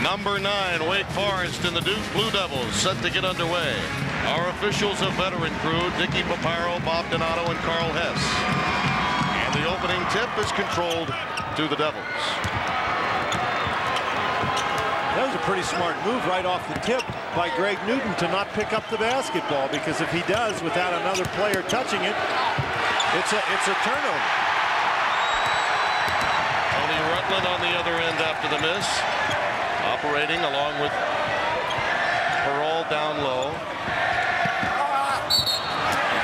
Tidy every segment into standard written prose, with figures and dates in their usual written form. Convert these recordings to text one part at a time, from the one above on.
Number 9, Wake Forest and the Duke Blue Devils set to get underway. Our officials, a veteran crew, Dicky Paparo, Bob Donato, and Carl Hess. And the opening tip is controlled to the Devils. That was a pretty smart move right off the tip by Greg Newton to not pick up the basketball, because if he does without another player touching it, it's a turnover. Tony Rutland on the other end after the miss. Operating along with Perall down low.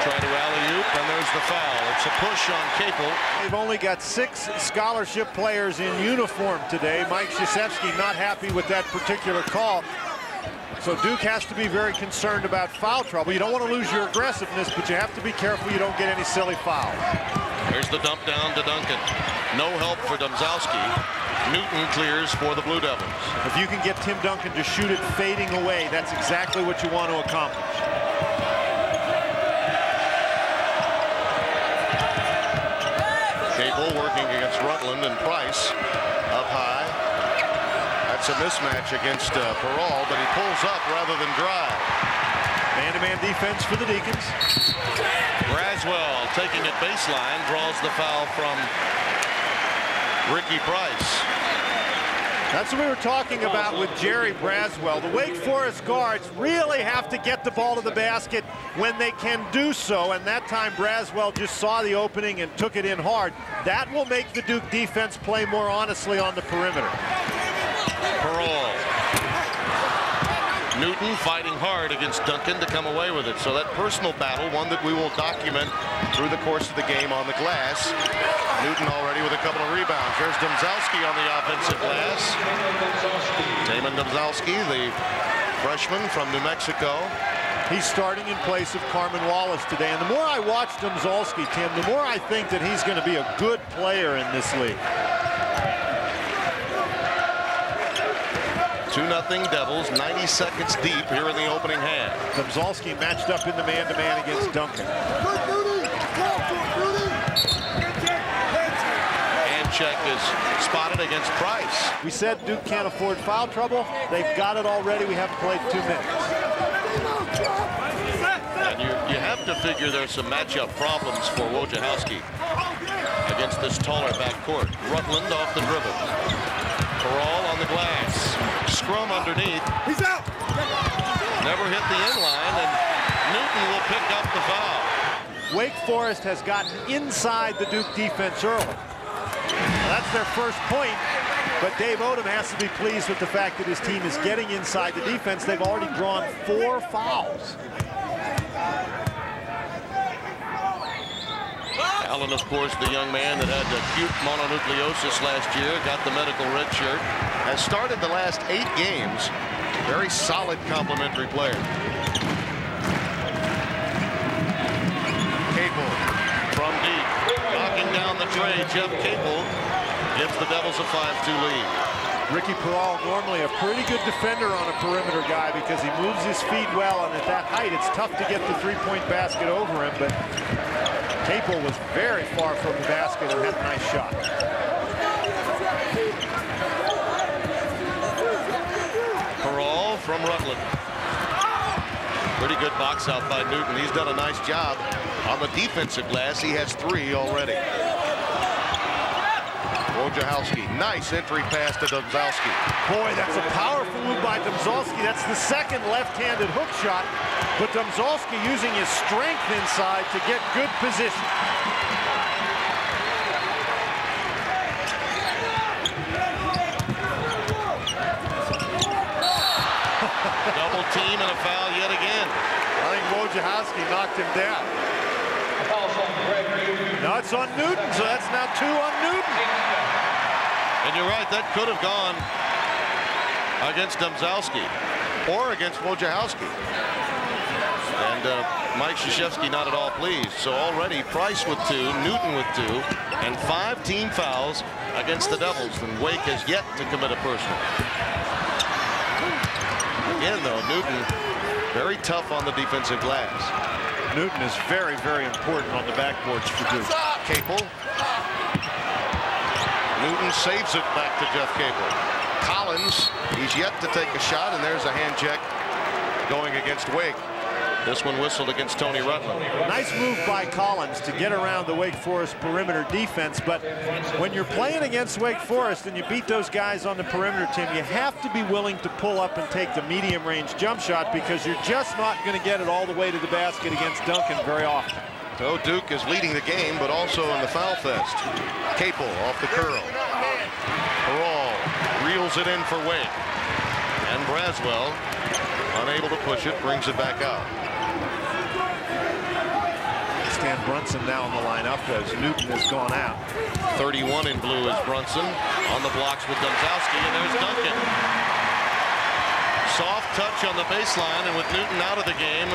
Try to alley-oop, and there's the foul. It's a push on Capel. They've only got 6 scholarship players in uniform today. Mike Krzyzewski not happy with that particular call. So Duke has to be very concerned about foul trouble. You don't want to lose your aggressiveness, but you have to be careful you don't get any silly fouls. Here's the dump down to Duncan. No help for Domzowski. Newton clears for the Blue Devils. If you can get Tim Duncan to shoot it fading away, that's exactly what you want to accomplish. Capel working against Rutland and Price up high. That's a mismatch against Perall, but he pulls up rather than drive. Man-to-man defense for the Deacons. Braswell taking it baseline, draws the foul from Ricky Price. That's what we were talking about with Jerry Braswell. The Wake Forest guards really have to get the ball to the basket when they can do so, and that time Braswell just saw the opening and took it in hard. That will make the Duke defense play more honestly on the perimeter. Perall. Newton fighting hard against Duncan to come away with it. So that personal battle, one that we will document through the course of the game on the glass. Newton already with a couple of rebounds. There's Domzowski on the offensive glass. Damon Domzowski, the freshman from New Mexico. He's starting in place of Carmen Wallace today. And the more I watch Domzowski, Tim, the more I think that he's going to be a good player in this league. 2-0 Devils, 90 seconds deep here in the opening half. Domzowski matched up in the man-to-man against Duncan. Hand check is spotted against Price. We said Duke can't afford foul trouble. They've got it already. We haven't played 2 minutes. And you have to figure there's some matchup problems for Wojciechowski against this taller backcourt. Rutland off the dribble. Perall on the glass. Scrum underneath. He's out. Never hit the inline, and Newton will pick up the foul. Wake Forest has gotten inside the Duke defense early. Now, that's their first point, but Dave Odom has to be pleased with the fact that his team is getting inside the defense. They've already drawn 4 fouls. Allen, of course, the young man that had acute mononucleosis last year, got the medical red shirt, has started the last 8 games. Very solid complimentary player. Capel from deep, knocking down the tray. Jeff Capel gives the Devils a 5-2 lead. Ricky Perall, normally a pretty good defender on a perimeter guy because he moves his feet well, and at that height, it's tough to get the 3-point basket over him, but Capel was very far from the basket and had a nice shot. Perall from Rutland. Pretty good box out by Newton. He's done a nice job on the defensive glass. He has 3 already. Wojciechowski, nice entry pass to Domzowski. Boy, that's a powerful move by Domzowski. That's the second left-handed hook shot, but Domzowski using his strength inside to get good position. Double team and a foul yet again. I think Wojciechowski knocked him down. Now it's on Newton, so that's now 2 on Newton. And you're right, that could have gone against Domzowski or against Wojciechowski. And Mike Krzyzewski not at all pleased. So already Price with 2, Newton with 2, and 5 team fouls against the Devils. And Wake has yet to commit a personal. Again, though, Newton very tough on the defensive glass. Newton is very, very important on the backboards for Duke. Capel. Newton saves it back to Jeff Capel. Collins, he's has yet to take a shot, and there's a hand check going against Wake. This one whistled against Tony Rutland. Nice move by Collins to get around the Wake Forest perimeter defense, but when you're playing against Wake Forest and you beat those guys on the perimeter, Tim, you have to be willing to pull up and take the medium range jump shot, because you're just not going to get it all the way to the basket against Duncan very often. So Duke is leading the game, but also in the foul fest. Capel off the curl. Perall reels it in for Wake. And Braswell, unable to push it, brings it back out. Stan Brunson now in the lineup as Newton has gone out. 31 in blue is Brunson on the blocks with Domzalski, and there's Duncan. Soft touch on the baseline, and with Newton out of the game,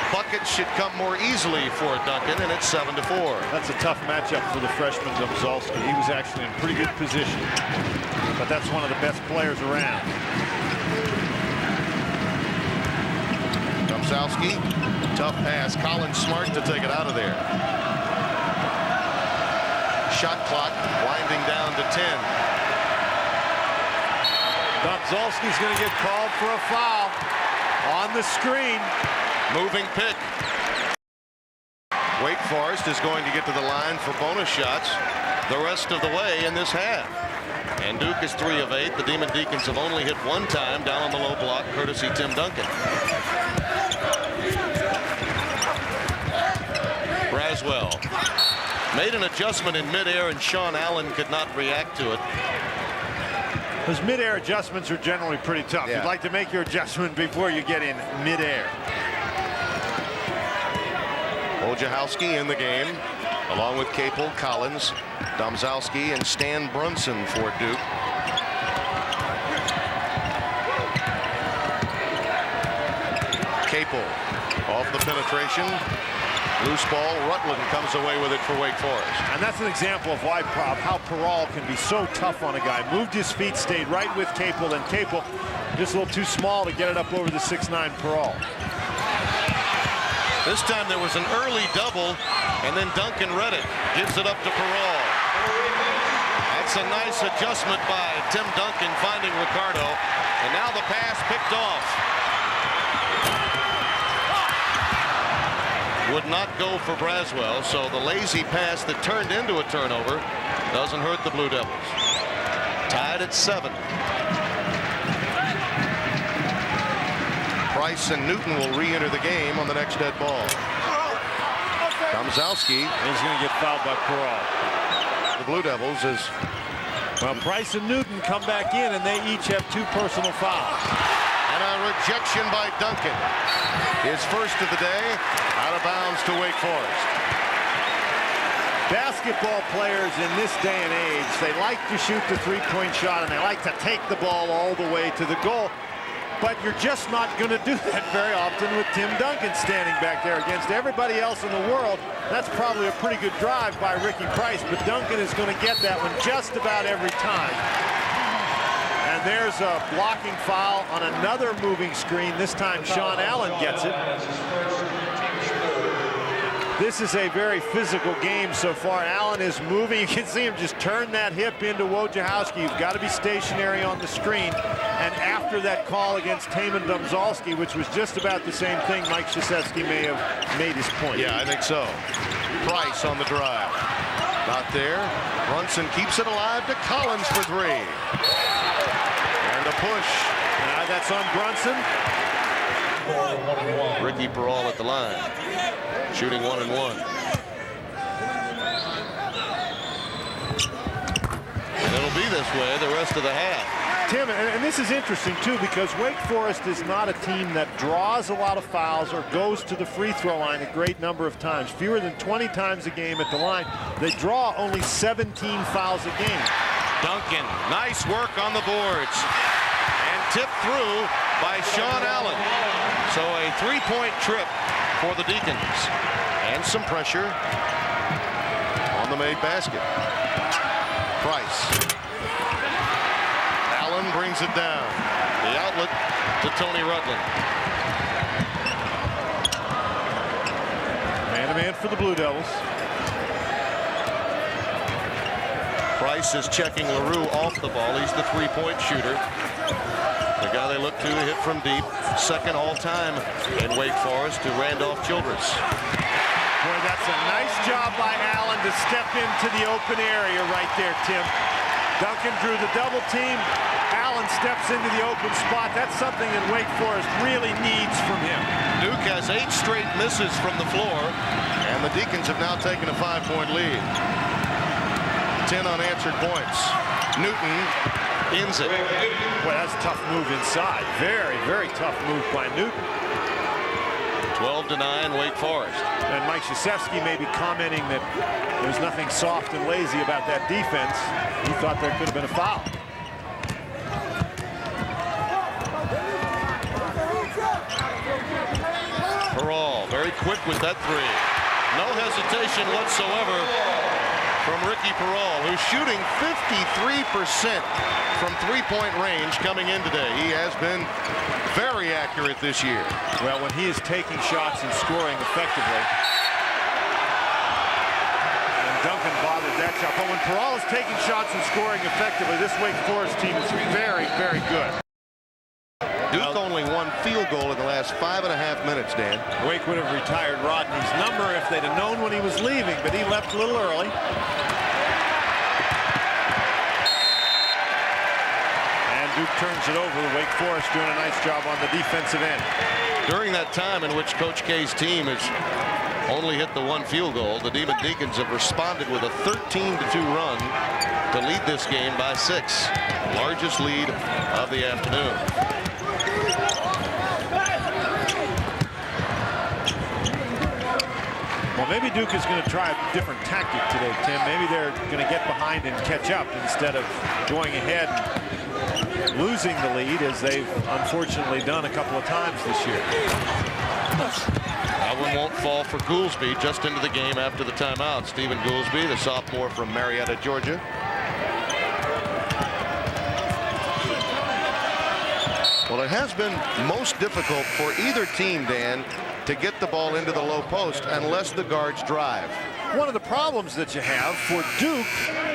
buckets should come more easily for Duncan, and it's 7-4. That's a tough matchup for the freshman Domzalski. He was actually in pretty good position, but that's one of the best players around. Domzalski, tough pass. Collins smart to take it out of there. Shot clock winding down to 10. Domzalski's going to get called for a foul on the screen. Moving pick. Wake Forest is going to get to the line for bonus shots the rest of the way in this half. And Duke is 3 of 8. The Demon Deacons have only hit one time down on the low block, courtesy Tim Duncan. Braswell made an adjustment in midair, and Sean Allen could not react to it. Those mid-air adjustments are generally pretty tough. Yeah. You'd like to make your adjustment before you get in mid-air. Wojciechowski in the game, along with Capel, Collins, Domzalski, and Stan Brunson for Duke. Capel off the penetration. Loose ball. Rutland comes away with it for Wake Forest. And that's an example of why how Perall can be so tough on a guy. Moved his feet, stayed right with Capel, and Capel just a little too small to get it up over the 6'9" Perall. This time there was an early double, and then Duncan read it. Gives it up to Perall. That's a nice adjustment by Tim Duncan, finding Ricardo. And now the pass picked off. Would not go for Braswell, so the lazy pass that turned into a turnover doesn't hurt the Blue Devils. Tied at 7. Price and Newton will re-enter the game on the next dead ball. Domzalski is going to get fouled by Perall. The Blue Devils is... Well, Price and Newton come back in, and they each have 2 personal fouls. And a rejection by Duncan. His first of the day, out of bounds to Wake Forest. Basketball players in this day and age, they like to shoot the three-point shot, and they like to take the ball all the way to the goal. But you're just not going to do that very often with Tim Duncan standing back there against everybody else in the world. That's probably a pretty good drive by Ricky Price, but Duncan is going to get that one just about every time. And there's a blocking foul on another moving screen. This time Sean Allen gets it. This is a very physical game so far. Allen is moving. You can see him just turn that hip into Wojciechowski. You've got to be stationary on the screen. And after that call against Taman Domzalski, which was just about the same thing, Mike Krzyzewski may have made his point. Yeah, I think so. Price on the drive. Not there. Brunson keeps it alive to Collins for 3. And a push. That's on Brunson. Ricky Perall at the line. Shooting 1 and 1. And it'll be this way the rest of the half. Tim, and this is interesting too, because Wake Forest is not a team that draws a lot of fouls or goes to the free throw line a great number of times. Fewer than 20 times a game at the line. They draw only 17 fouls a game. Duncan, nice work on the boards. And tipped through by Sean Allen. So a 3-point trip for the Deacons. And some pressure on the made basket. Price. Allen brings it down. The outlet to Tony Rutland. Man-to-man for the Blue Devils. Price is checking LaRue off the ball. He's the 3-point shooter. The Now they look to hit from deep. Second all-time in Wake Forest to Randolph Childress. Boy, that's a nice job by Allen to step into the open area right there, Tim. Duncan drew the double team. Allen steps into the open spot. That's something that Wake Forest really needs from him. Duke has 8 straight misses from the floor, and the Deacons have now taken a 5-point lead. 10 unanswered points. Newton ends it. Boy, that's a tough move inside. Very, very tough move by Newton. 12-9, Wake Forest. And Mike Krzyzewski may be commenting that there's nothing soft and lazy about that defense. He thought there could have been a foul. Peral, very quick with that three. No hesitation whatsoever from Ricky Peral, who's shooting 53% from three-point range coming in today. He has been very accurate this year. Well, when he is taking shots and scoring effectively, and Duncan bothered that shot, but when Peral is taking shots and scoring effectively, this Wake Forest team is very, very good. Duke only one field goal in the last 5.5 minutes, Dan. Wake would have retired Rodney's number if they'd have known when he was leaving, but he left a little early. And Duke turns it over. Wake Forest doing a nice job on the defensive end. During that time in which Coach K's team has only hit the one field goal, the Demon Deacons have responded with a 13-2 run to lead this game by 6. Largest lead of the afternoon. Well, maybe Duke is going to try a different tactic today, Tim. Maybe they're going to get behind and catch up instead of going ahead and losing the lead, as they've unfortunately done a couple of times this year. That one won't fall for Goolsby. Just into the game after the timeout. Stephen Goolsby, the sophomore from Marietta, Georgia. Well, it has been most difficult for either team, Dan, to get the ball into the low post unless the guards drive. One of the problems that you have for Duke,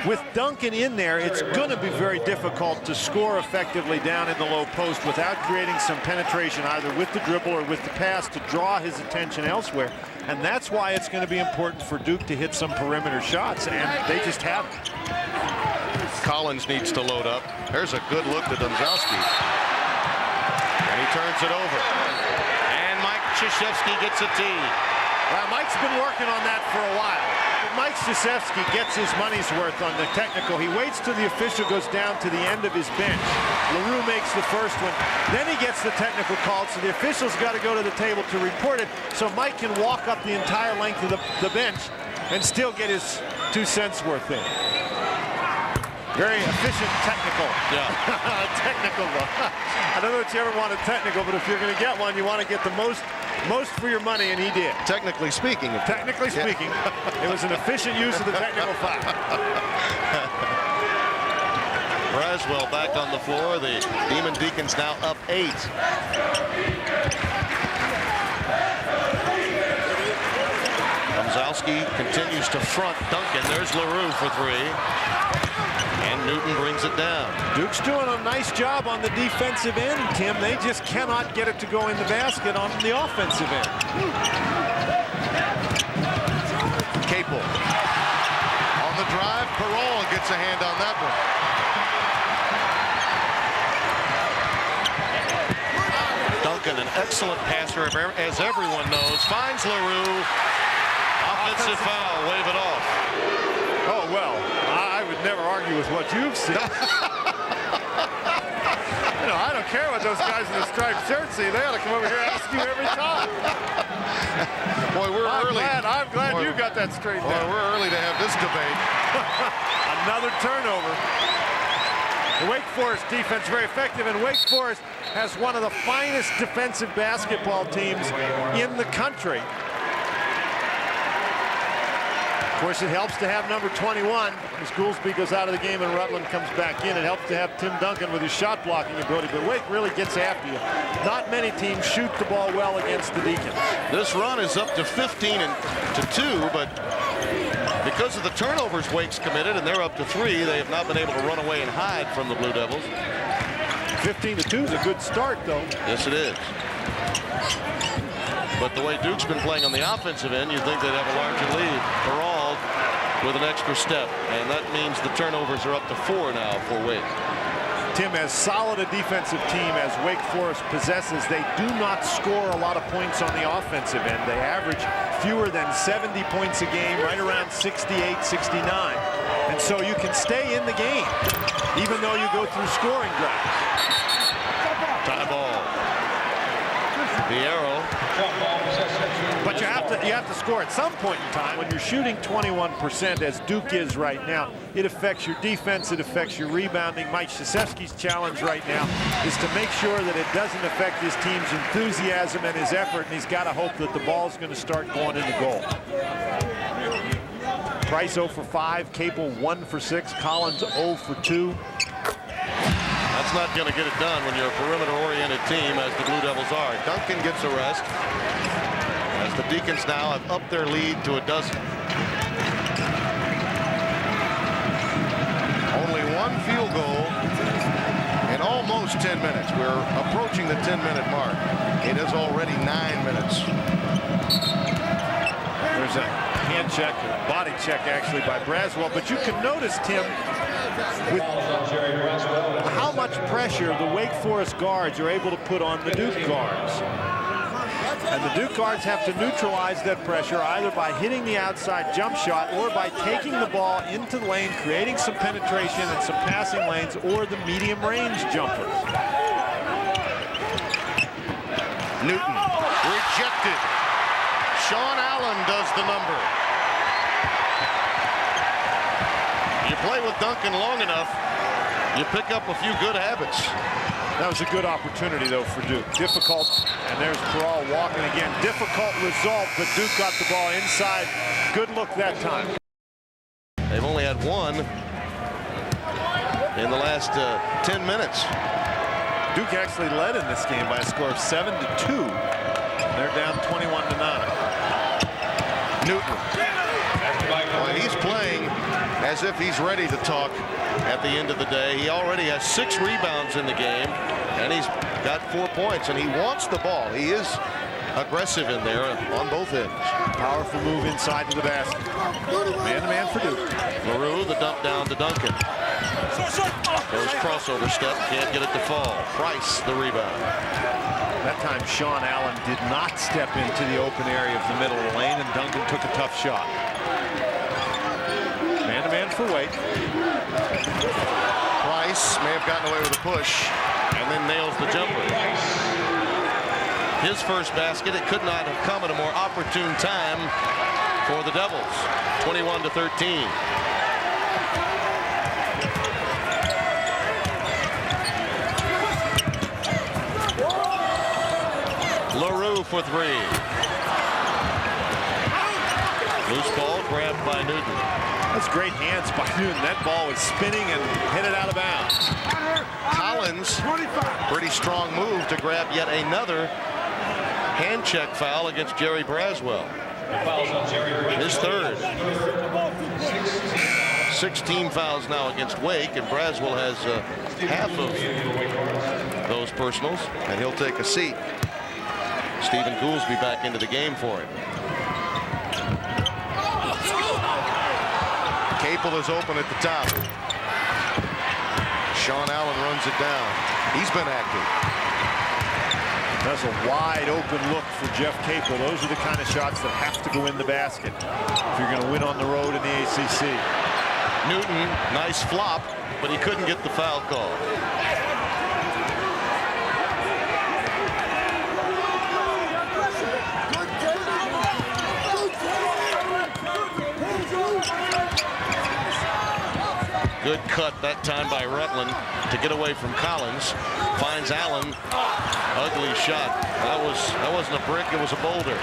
with Duncan in there, it's going to be very difficult to score effectively down in the low post without creating some penetration either with the dribble or with the pass to draw his attention elsewhere. And that's why it's going to be important for Duke to hit some perimeter shots, and they just haven't. Collins needs to load up. There's a good look to Domzalski. And he turns it over. And Mike Krzyzewski gets a tee. Well, Mike's been working on that for a while. Mike Krzyzewski gets his money's worth on the technical. He waits till the official goes down to the end of his bench. LaRue makes the first one. Then he gets the technical call, so the official's got to go to the table to report it, so Mike can walk up the entire length of the bench and still get his 2 cents worth in. Very efficient technical. Yeah. Technical. I don't know if you ever want a technical, but if you're going to get one, you want to get the most for your money, and he did. Technically speaking. Technically speaking, it was an efficient use of the technical foul. Braswell back on the floor. The Demon Deacons now up 8. Domzalski continues to front Duncan. There's LaRue for 3. And Newton brings it down. Duke's doing a nice job on the defensive end, Tim. They just cannot get it to go in the basket on the offensive end. Capel. On the drive, Peral gets a hand on that one. Duncan, an excellent passer, as everyone knows, finds LaRue. Offensive foul, wave it off. Oh, well, I would never argue with what you've seen. You know, I don't care what those guys in the striped shirts see. They ought to come over here and ask you every time. Boy, we're early. I'm glad you got that straight Boy, down. we're early to have this debate. Another turnover. The Wake Forest defense very effective, and Wake Forest has one of the finest defensive basketball teams in the country. Of course, it helps to have number 21. As Goolsby goes out of the game and Rutland comes back in, it helps to have Tim Duncan with his shot blocking ability. But Wake really gets after you. Not many teams shoot the ball well against the Deacons. This run is up to 15-2, but because of the turnovers Wake's committed, and they're up to 3, they have not been able to run away and hide from the Blue Devils. 15-2 is a good start, though. Yes, it is. But the way Duke's been playing on the offensive end, you'd think they'd have a larger lead. Herald with an extra step, and that means the turnovers are up to 4 now for Wake. Tim, as solid a defensive team as Wake Forest possesses, they do not score a lot of points on the offensive end. They average fewer than 70 points a game, right around 68, 69. And so you can stay in the game, even though you go through scoring drives. Tie ball. The arrow. But you have to score at some point in time. When you're shooting 21%, as Duke is right now, it affects your defense, it affects your rebounding. Mike Krzyzewski's challenge right now is to make sure that it doesn't affect his team's enthusiasm and his effort, and he's got to hope that the ball's going to start going in the goal. Price 0 for 5, Capel 1 for 6, Collins 0 for 2. That's not going to get it done when you're a perimeter-oriented team, as the Blue Devils are. Duncan gets a rest, as the Deacons now have upped their lead to 12. Only one field goal in almost 10 minutes. We're approaching the 10-minute mark. It is already 9 minutes. There's a hand check, a body check actually by Braswell, but you can notice, Tim, with how much pressure the Wake Forest guards are able to put on the Duke guards. And the Duke guards have to neutralize that pressure either by hitting the outside jump shot or by taking the ball into the lane, creating some penetration and some passing lanes, or the medium range jumpers. Newton rejected. Sean Allen does the number. You play with Duncan long enough, you pick up a few good habits. That was a good opportunity, though, for Duke. Difficult, and there's Peral walking again. Difficult result, but Duke got the ball inside. Good look that time. They've only had one in the last 10 minutes. Duke actually led in this game by a score of 7-2. They're down 21-9. Newton. Well, he's playing as if he's ready to talk at the end of the day. He already has 6 rebounds in the game, and he's got 4 points, and he wants the ball. He is aggressive in there on both ends. Powerful move inside to the basket. Man-to-man for Duke. LaRue, the dump down to Duncan. Goes crossover step, can't get it to fall. Price, the rebound. That time Sean Allen did not step into the open area of the middle of the lane, and Duncan took a tough shot. Man-to-man for Wake. Price may have gotten away with a push and then nails the jumper. His first basket, it could not have come at a more opportune time for the Devils. 21-13. LaRue for 3. Loose ball grabbed by Newton. That's great hands by Newton. That ball was spinning and hit it out of bounds. Collins, pretty strong move to grab yet another hand check foul against Jerry Braswell. His third. 16 fouls now against Wake, and Braswell has half of those personals, and he'll take a seat. Stephen Goolsby back into the game for him. Capel is open at the top. Sean Allen runs it down. He's been active. That's a wide open look for Jeff Capel. Those are the kind of shots that have to go in the basket if you're going to win on the road in the ACC. Newton, nice flop, but he couldn't get the foul call. Good cut that time by Rutland to get away from Collins. Finds Allen. Ugly shot. That wasn't a brick, it was a boulder.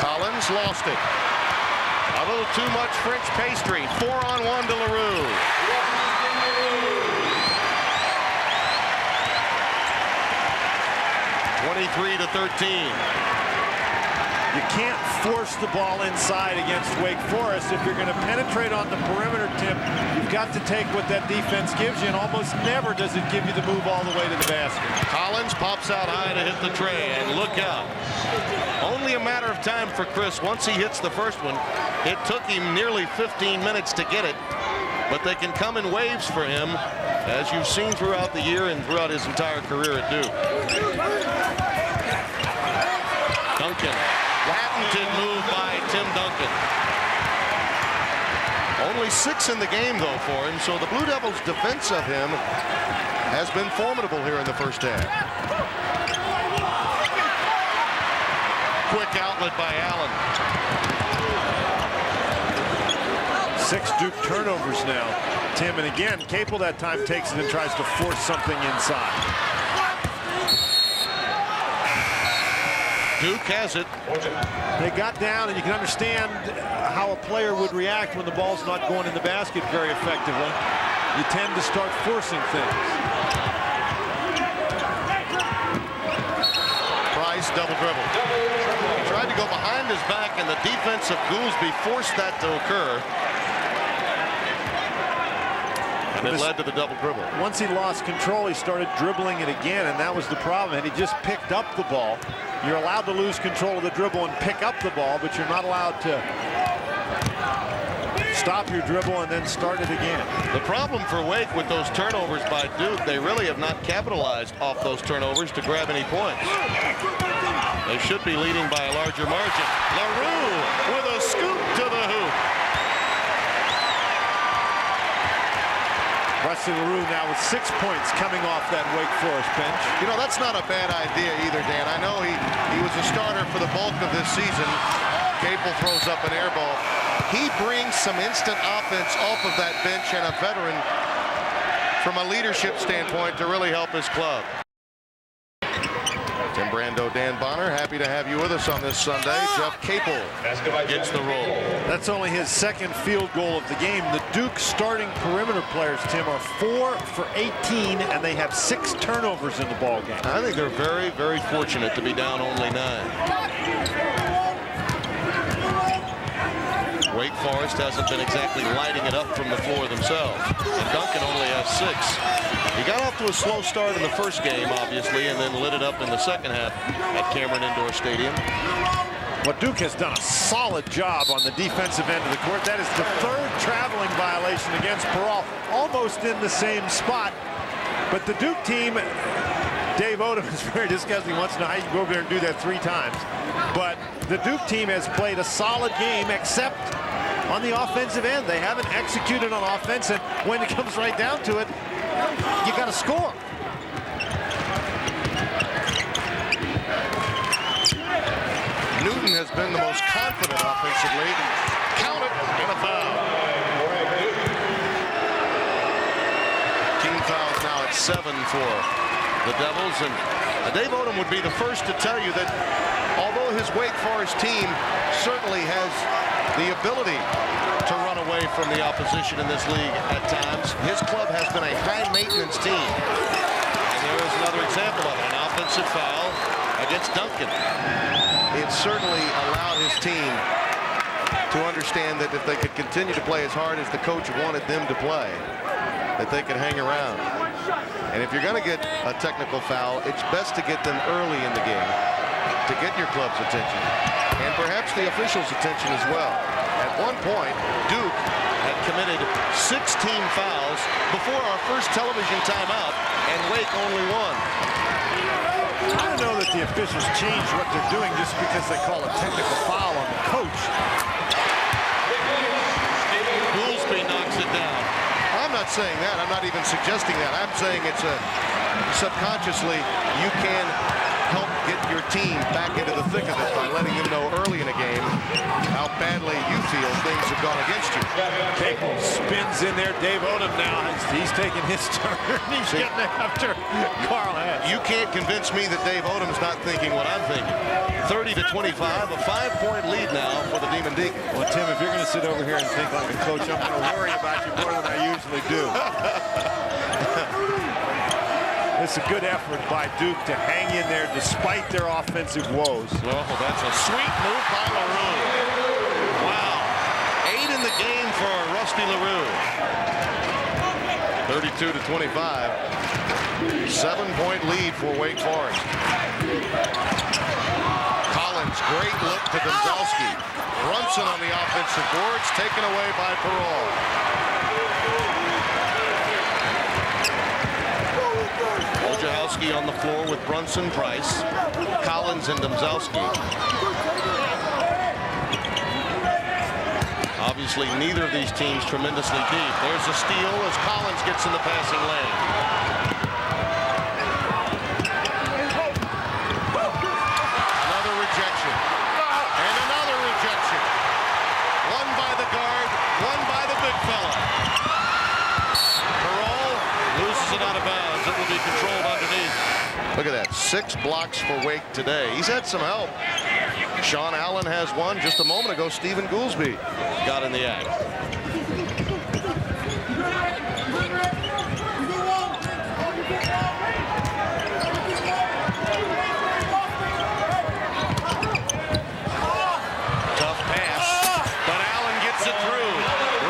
Collins lost it. A little too much French pastry. 4-on-1 to LaRue. You can't force the ball inside against Wake Forest. If you're going to penetrate on the perimeter, Tim, you've got to take what that defense gives you, and almost never does it give you the move all the way to the basket. Collins pops out high to hit the tray, and look out. Only a matter of time for Chris. Once he hits the first one, it took him nearly 15 minutes to get it, but they can come in waves for him, as you've seen throughout the year and throughout his entire career at Duke. Duncan. Patented move by Tim Duncan. Only 6 in the game, though, for him, so the Blue Devils' defense of him has been formidable here in the first half. Quick outlet by Allen. 6 Duke turnovers now, Tim, and again, Capel that time takes it and tries to force something inside. Duke has it. They got down, and you can understand how a player would react when the ball's not going in the basket very effectively. You tend to start forcing things. Price double dribble. He tried to go behind his back, and the defense of Goolsby forced that to occur. And it led to the double dribble. Once he lost control, he started dribbling it again, and that was the problem. And he just picked up the ball. You're allowed to lose control of the dribble and pick up the ball, but you're not allowed to stop your dribble and then start it again. The problem for Wake with those turnovers by Duke, they really have not capitalized off those turnovers to grab any points. They should be leading by a larger margin. LaRue with a scoop to the hoop. Rusty LaRue now with 6 points coming off that Wake Forest bench. You know, that's not a bad idea either, Dan. I know he was a starter for the bulk of this season. Capel throws up an air ball. He brings some instant offense off of that bench, and a veteran from a leadership standpoint to really help his club. Tim Brando, Dan Bonner, happy to have you with us on this Sunday. Jeff Capel gets the roll. That's only his 2nd field goal of the game. The Duke starting perimeter players, Tim, are 4 for 18, and they have 6 turnovers in the ball game. I think they're very, very fortunate to be down only 9. Wake Forest hasn't been exactly lighting it up from the floor themselves. And Duncan only has 6. He got off to a slow start in the first game, obviously, and then lit it up in the second half at Cameron Indoor Stadium. Well, Duke has done a solid job on the defensive end of the court. That is the 3rd traveling violation against Peral, almost in the same spot. But the Duke team, Dave Odom is very disgusting. He wants to know how you can go over there and do that 3 times. But the Duke team has played a solid game, except on the offensive end. They haven't executed on offense, and when it comes right down to it, you got to score. Newton has been the most confident offensively. Count it, and a foul. Team fouls now at 7 for the Devils, and Dave Odom would be the first to tell you that although his Wake Forest team certainly has the ability to run away from the opposition in this league at times, his club has been a high-maintenance team. And there is another example of it, an offensive foul against Duncan. It certainly allowed his team to understand that if they could continue to play as hard as the coach wanted them to play, that they could hang around. And if you're going to get a technical foul, it's best to get them early in the game to get your club's attention, and perhaps the officials' attention as well. At one point, Duke had committed 6 team fouls before our first television timeout, and Wake only 1. I don't know that the officials change what they're doing just because they call a technical foul on the coach. Goolsby knocks it down. I'm not saying that. I'm not even suggesting that. I'm saying it's a subconsciously you can help get your team back into the thick of it by letting them know early in a game how badly you feel things have gone against you. Capel spins in there. Dave Odom now, he's taking his turn. He's getting after Carl Hess. You can't convince me that Dave Odom's not thinking what I'm thinking. 30-25, a 5-point lead now for the Demon Deacons. Well, Tim, if you're going to sit over here and think like a coach, I'm going to worry about you more than I usually do. It's a good effort by Duke to hang in there despite their offensive woes. Oh, that's a sweet move by LaRue. Wow. 8 in the game for Rusty LaRue. 32-25. 7-point lead for Wake Forest. Collins, great look to Domzalski. Brunson on the offensive boards, taken away by Parole. Wojciechowski on the floor with Brunson, Price, Collins, and Domzalski. Obviously, neither of these teams tremendously deep. There's a steal as Collins gets in the passing lane. Another rejection. And another rejection. One by the guard, one by the big fella. Parole loses it out of bounds. It will be controlled underneath. Look at that. 6 blocks for Wake today. He's had some help. Sean Allen has one. Just a moment ago, Stephen Goolsby got in the act. Tough pass, but Allen gets it through.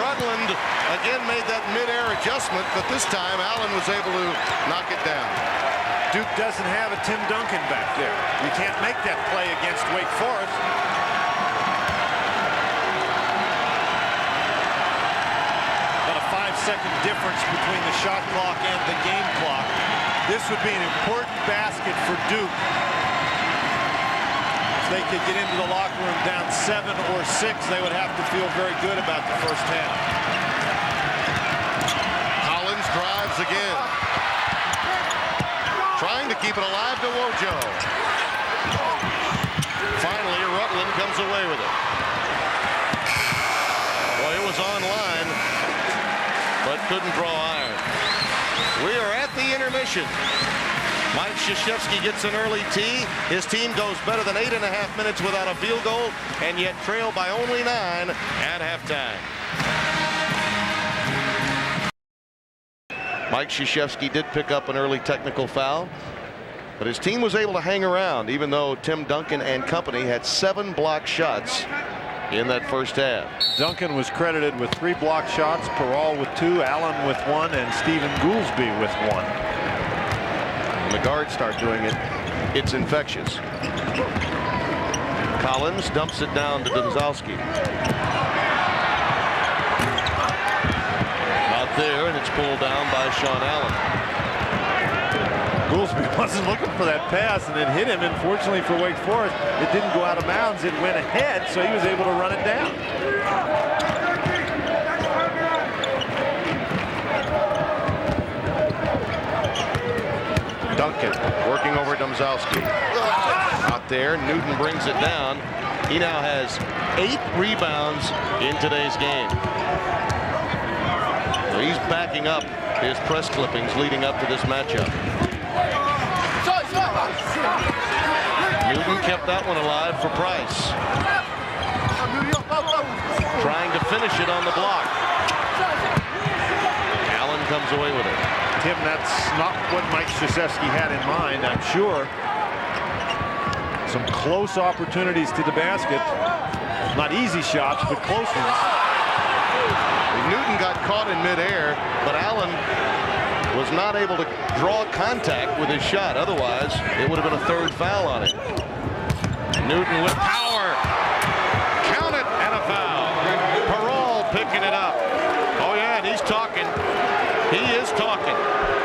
Rutland again made that mid-air adjustment, but this time Allen was able to knock it down. Duke doesn't have a Tim Duncan back there. You can't make that play against Wake Forest. About a 5-second difference between the shot clock and the game clock. This would be an important basket for Duke. If they could get into the locker room down 7 or 6, they would have to feel very good about the first half. Collins drives again. Trying to keep it alive to Wojo. Finally, Rutland comes away with it. Well, it was online, but couldn't draw iron. We are at the intermission. Mike Krzyzewski gets an early tee. His team goes better than 8.5 minutes without a field goal, and yet trail by only 9 at halftime. Mike Krzyzewski did pick up an early technical foul, but his team was able to hang around, even though Tim Duncan and company had 7 blocked shots in that first half. Duncan was credited with 3 blocked shots, Parole with 2, Allen with 1, and Stephen Goolsby with 1. When the guards start doing it, it's infectious. Collins dumps it down to Domzalski. There, and it's pulled down by Sean Allen. Goolsby wasn't looking for that pass, and it hit him. Unfortunately for Wake Forest, it didn't go out of bounds. It went ahead, so he was able to run it down. Duncan working over Domzalski. Out there, Newton brings it down. He now has 8 rebounds in today's game. He's backing up his press clippings leading up to this matchup. Newton kept that one alive for Price. Trying to finish it on the block. Allen comes away with it. Tim, that's not what Mike Krzyzewski had in mind, I'm sure. Some close opportunities to the basket. Not easy shots, but close ones. Newton got caught in midair, but Allen was not able to draw contact with his shot. Otherwise, it would have been a 3rd foul on it. Newton with power. Count it, and a foul. Parole picking it up. Oh, yeah, and he's talking. He is talking.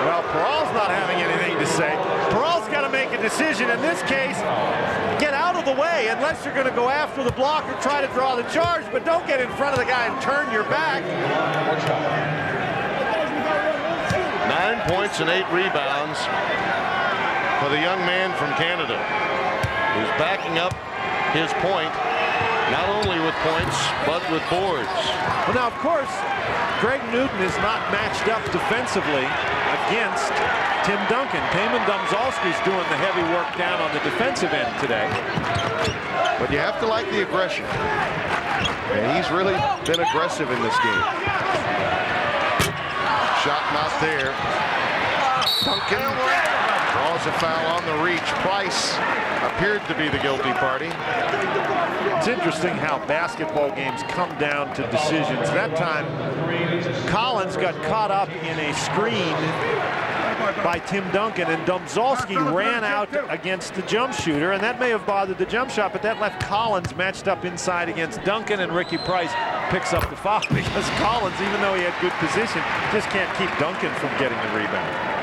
Well, Parole's not having anything to say. Parole's got to make a decision in this case. Get out of the way unless you're going to go after the block or try to draw the charge, but don't get in front of the guy and turn your back. 9 points and 8 rebounds for the young man from Canada, who's backing up his point, not only with points, but with boards. Well, now, of course, Greg Newton is not matched up defensively against Tim Duncan. Taman Domzalski's doing the heavy work down on the defensive end today. But you have to like the aggression. And he's really been aggressive in this game. Shot not there. Duncan draws a foul on the reach. Price appeared to be the guilty party. It's interesting how basketball games come down to decisions. That time, Collins got caught up in a screen by Tim Duncan, and Domzalski ran out against the jump shooter, and that may have bothered the jump shot, but that left Collins matched up inside against Duncan, and Ricky Price picks up the foul because Collins, even though he had good position, just can't keep Duncan from getting the rebound.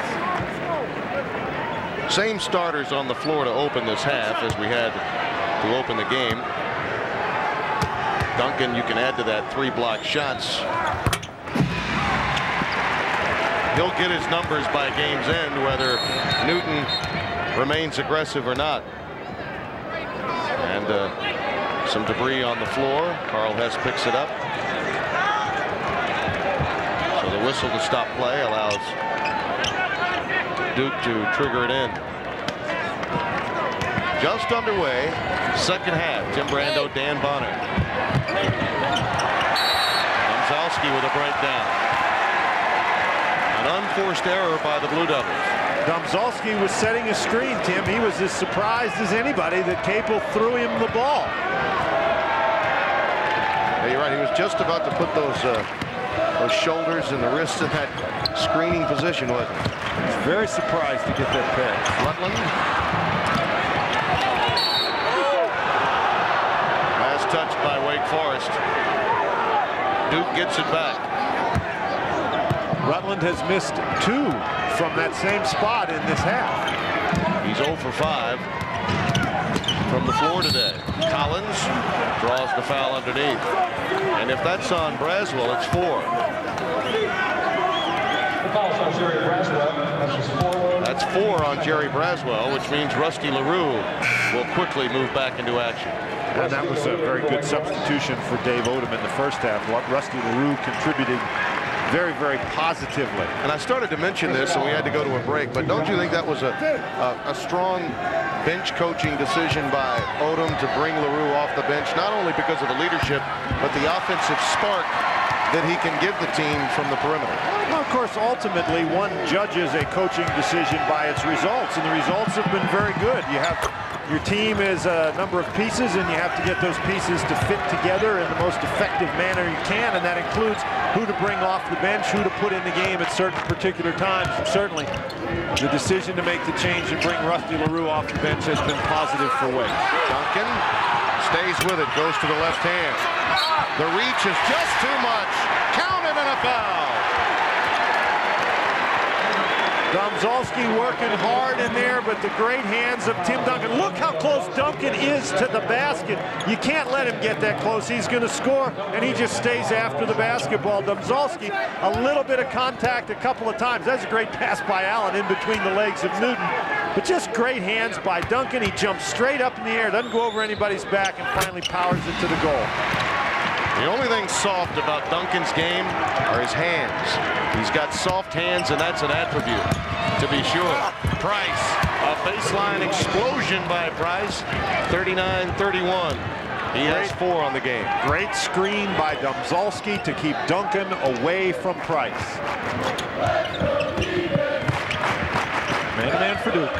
Same starters on the floor to open this half as we had to open the game. Duncan, you can add to that 3 block shots. He'll get his numbers by game's end, whether Newton remains aggressive or not. And some debris on the floor. Carl Hess picks it up. So the whistle to stop play allows Duke to trigger it in. Just underway, second half. Tim Brando, Dan Bonner. Domzalski with a breakdown. An unforced error by the Blue Devils. Domzalski was setting a screen, Tim. He was as surprised as anybody that Capel threw him the ball. Yeah, you're right. He was just about to put those shoulders and the wrists in that screening position, wasn't he? He's very surprised to get that pass. Rutland. Last touched by Wake Forest. Duke gets it back. Rutland has missed 2 from that same spot in this half. He's 0 for 5 from the floor today. Collins draws the foul underneath. And if that's on Braswell, it's 4. That's 4 on Jerry Braswell, which means Rusty LaRue will quickly move back into action. And that was a very good substitution for Dave Odom in the first half. Rusty LaRue contributing very, very positively. And I started to mention this, and we had to go to a break, but don't you think that was a strong bench coaching decision by Odom to bring LaRue off the bench, not only because of the leadership, but the offensive spark that he can give the team from the perimeter? Well, of course, ultimately, one judges a coaching decision by its results, and the results have been very good. You have your team is a number of pieces, and you have to get those pieces to fit together in the most effective manner you can, and that includes who to bring off the bench, who to put in the game at certain particular times. And certainly, the decision to make the change and bring Rusty LaRue off the bench has been positive for Wake. Duncan stays with it, goes to the left hand. The reach is just too much. Count it, and a foul. Domzalski working hard in there, but the great hands of Tim Duncan. Look how close Duncan is to the basket. You can't let him get that close. He's going to score, and he just stays after the basketball. Domzalski, a little bit of contact a couple of times. That's a great pass by Allen in between the legs of Newton. But just great hands by Duncan. He jumps straight up in the air, doesn't go over anybody's back, and finally powers it to the goal. The only thing soft about Duncan's game are his hands. He's got soft hands, and that's an attribute, to be sure. Price, a baseline explosion by Price, 39-31. He has 4 on the game. Great screen by Domzalski to keep Duncan away from Price. Man-to-man for Duke.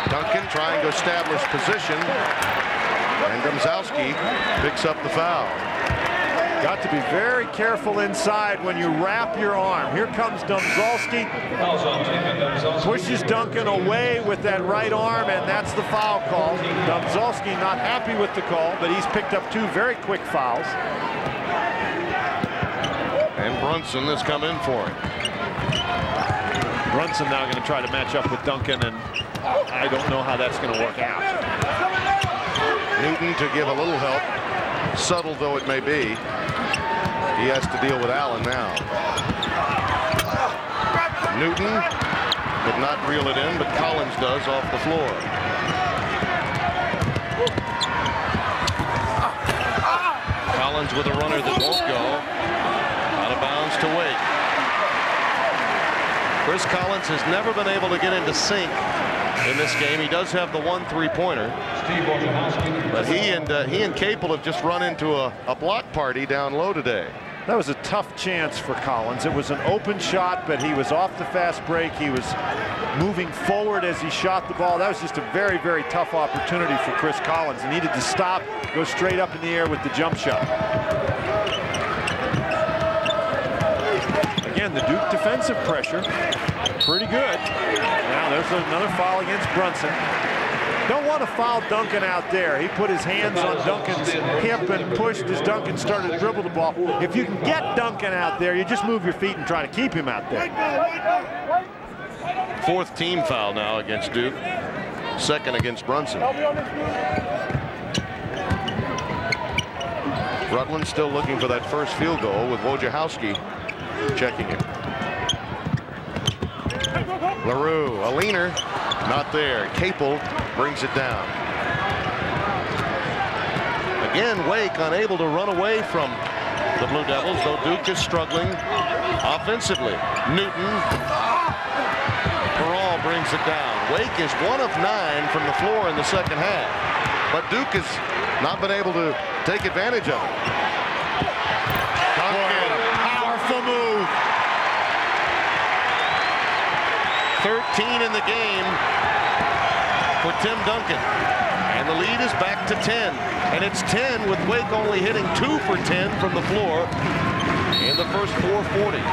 Duncan trying to establish position, and Domzalski picks up the foul. Got to be very careful inside when you wrap your arm. Here comes Domzalski. Pushes Duncan away with that right arm, and that's the foul call. Domzalski not happy with the call, but he's picked up 2 very quick fouls. And Brunson has come in for him. Brunson now going to try to match up with Duncan, and I don't know how that's going to work out. Newton to give a little help, subtle though it may be. He has to deal with Allen now. Newton could not reel it in, but Collins does off the floor. Collins with a runner that won't go. Out of bounds to Wake. Chris Collins has never been able to get into sync in this game. He does have the 1 3-pointer, but he and Capel have just run into a block party down low today. That was a tough chance for Collins. It was an open shot, but he was off the fast break. He was moving forward as he shot the ball. That was just a very, very tough opportunity for Chris Collins. He needed to stop, go straight up in the air with the jump shot. Again, the Duke defensive pressure, pretty good. Now there's another foul against Brunson. Don't want to foul Duncan out there. He put his hands on Duncan's hip and pushed as Duncan started to dribble the ball. If you can get Duncan out there, you just move your feet and try to keep him out there. Fourth team foul now against Duke. Second against Brunson. Rutland still looking for that first field goal with Wojciechowski checking it. LaRue, a leaner, not there. Capel brings it down. Again, Wake unable to run away from the Blue Devils, though Duke is struggling offensively. Newton, Peral brings it down. Wake is 1 of 9 from the floor in the second half, but Duke has not been able to take advantage of it. Duncan, powerful move. 13 in the game for Tim Duncan, and the lead is back to 10, and it's 10 with Wake only hitting 2 for 10 from the floor in the first 4:40.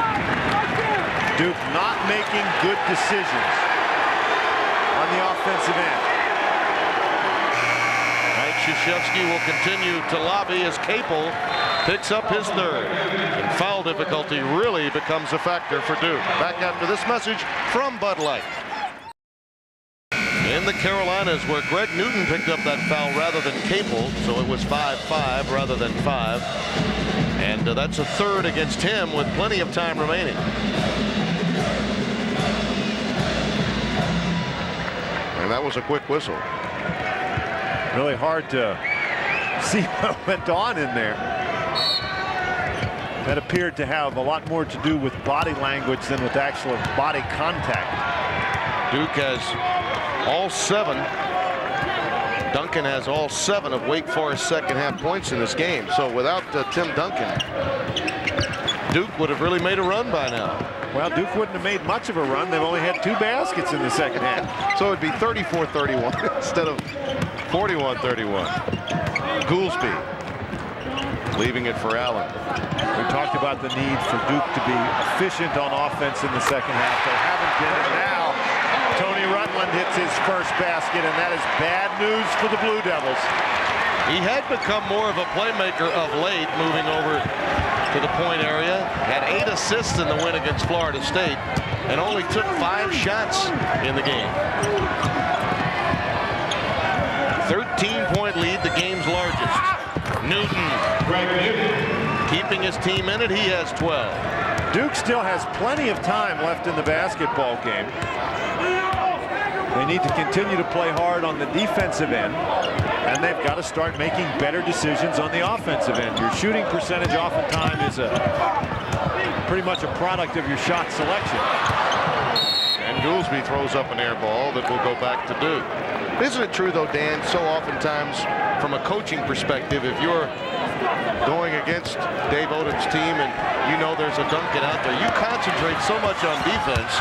Duke not making good decisions on the offensive end. Mike Krzyzewski will continue to lobby as Capel picks up his third, and foul difficulty really becomes a factor for Duke. Back after this message from Bud Light. In the Carolinas, where Greg Newton picked up that foul rather than Capel, so it was 5-5 rather than 5. And that's a third against him with plenty of time remaining. And that was a quick whistle. Really hard to see what went on in there. That appeared to have a lot more to do with body language than with actual body contact. Duke has all 7. Duncan has all 7 of Wake Forest's second half points in this game. So without Tim Duncan, Duke would have really made a run by now. Well, Duke wouldn't have made much of a run. They've only had 2 baskets in the second half. So it'd be 34-31 instead of 41-31. Goolsby leaving it for Allen. We talked about the need for Duke to be efficient on offense in the second half. They haven't been, and now Tony Rutland hits his first basket, and that is bad news for the Blue Devils. He had become more of a playmaker of late, moving over to the point area. Had 8 assists in the win against Florida State, and only took 5 shots in the game. 13-point lead, the game's largest. Newton keeping his team in it. He has 12. Duke still has plenty of time left in the basketball game. They need to continue to play hard on the defensive end, and they've got to start making better decisions on the offensive end. Your shooting percentage oftentimes is pretty much a product of your shot selection. And Goolsby throws up an air ball that will go back to Duke. Isn't it true, though, Dan, so oftentimes from a coaching perspective, if you're going against Dave Odom's team and you know there's a Duncan out there, you concentrate so much on defense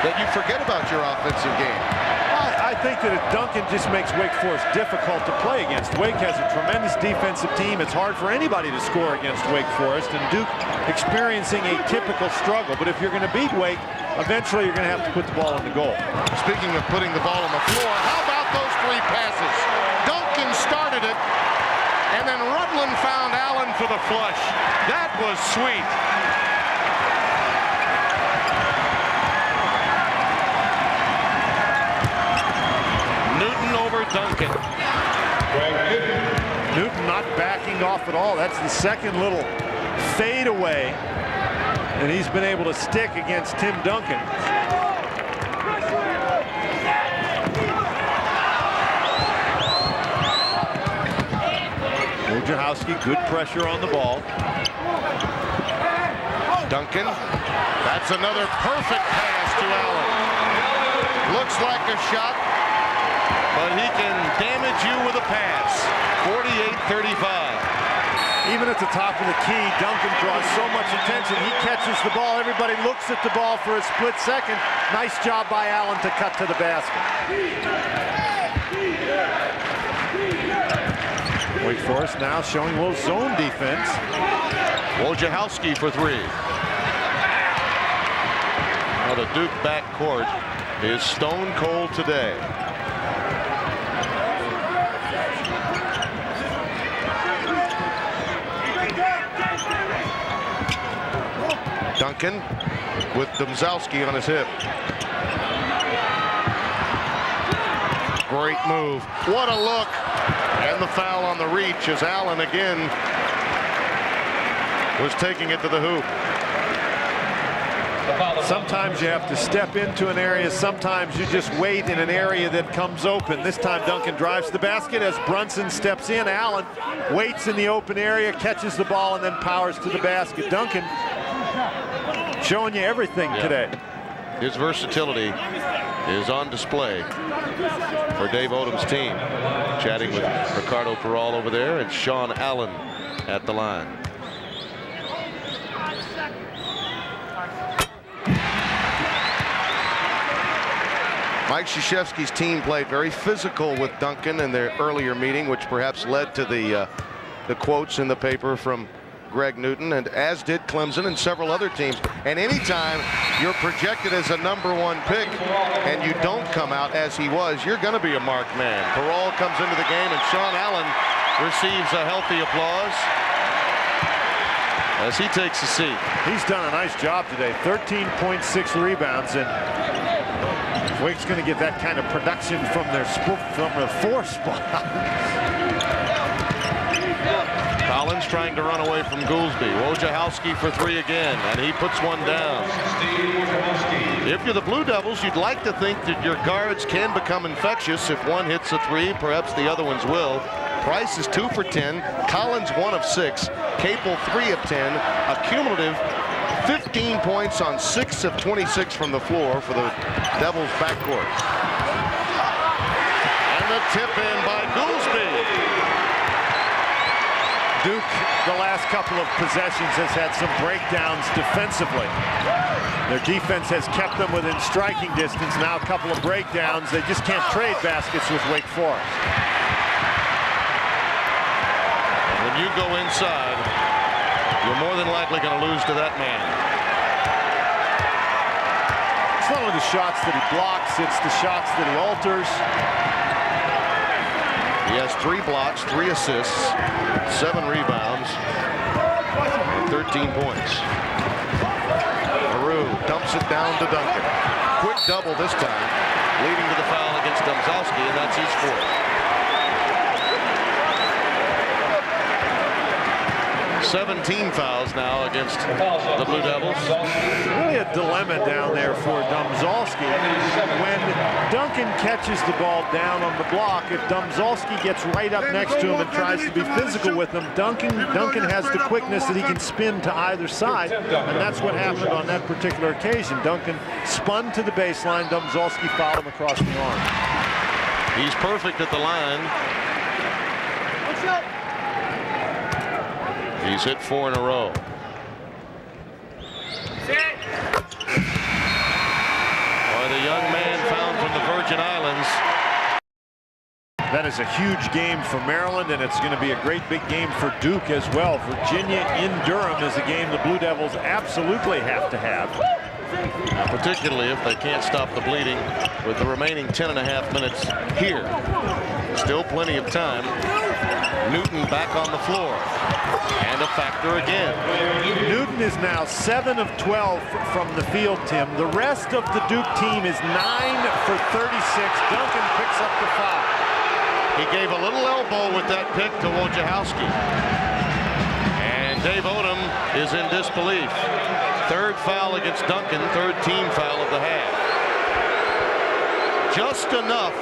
that you forget about your offensive game. I think that Duncan just makes Wake Forest difficult to play against. Wake has a tremendous defensive team. It's hard for anybody to score against Wake Forest, and Duke experiencing a typical struggle. But if you're going to beat Wake, eventually you're going to have to put the ball in the goal. Speaking of putting the ball on the floor, how about those 3 passes? Duncan started it, and then Rutland found Allen for the flush. That was sweet. Newton over Duncan. Newton not backing off at all. That's the second little fade away, and he's been able to stick against Tim Duncan. Wojciechowski, good pressure on the ball. Duncan, that's another perfect pass to Allen. Looks like a shot, but he can damage you with a pass. 48-35. Even at the top of the key, Duncan draws so much attention. He catches the ball. Everybody looks at the ball for a split second. Nice job by Allen to cut to the basket. Wake Forest now showing a little zone defense. Wojciechowski for three. Now the Duke backcourt is stone cold today. Duncan with Domzalski on his hip. Great move. What a look. And the foul on the reach as Allen again was taking it to the hoop. Sometimes you have to step into an area. Sometimes you just wait in an area that comes open. This time Duncan drives the basket as Brunson steps in. Allen waits in the open area, catches the ball, and then powers to the basket. Duncan showing you everything today. His versatility is on display for Dave Odom's team. Chatting with Ricardo Peral over there and Sean Allen at the line. Mike Krzyzewski's team played very physical with Duncan in their earlier meeting, which perhaps led to the quotes in the paper from Greg Newton, and as did Clemson and several other teams. And anytime you're projected as a #1 pick and you don't come out as he was, you're going to be a marked man. Peral comes into the game and Sean Allen receives a healthy applause as he takes a seat. He's done a nice job today. 13.6 rebounds, and Wake's going to get that kind of production from the 4 spot. Collins trying to run away from Goolsby. Wojciechowski for three again, and he puts one down. If you're the Blue Devils, you'd like to think that your guards can become infectious. If one hits a three, perhaps the other ones will. Price is 2 for 10. Collins 1 of 6. Capel 3 of 10. A cumulative 15 points on 6 of 26 from the floor for the Devils backcourt. And the tip in by Goolsby. Duke, the last couple of possessions, has had some breakdowns defensively. Their defense has kept them within striking distance. Now a couple of breakdowns. They just can't trade baskets with Wake Forest. When you go inside, you're more than likely going to lose to that man. It's not only the shots that he blocks, it's the shots that he alters. He has 3 blocks, 3 assists, 7 rebounds, 13 points. Maru dumps it down to Duncan. Quick double this time, leading to the foul against Domzalski, and that's his 4th. 17 fouls now against the Blue Devils. Really a dilemma down there for Domzalski. When Duncan catches the ball down on the block, if Domzalski gets right up next to him and tries to be physical with him, Duncan has the quickness that he can spin to either side, and that's what happened on that particular occasion. Duncan spun to the baseline. Domzalski fouled him across the arm. He's perfect at the line. He's hit 4 in a row. Boy, the young man found from the Virgin Islands. That is a huge game for Maryland, and it's going to be a great big game for Duke as well. Virginia in Durham is a game the Blue Devils absolutely have to have. Particularly if they can't stop the bleeding with the remaining 10.5 minutes here. Still plenty of time. Newton back on the floor. And a factor again. Newton is now 7 of 12 from the field, Tim. The rest of the Duke team is 9 for 36. Duncan picks up the foul. He gave a little elbow with that pick to Wojciechowski. And Dave Odom is in disbelief. 3rd foul against Duncan, 3rd team foul of the half. Just enough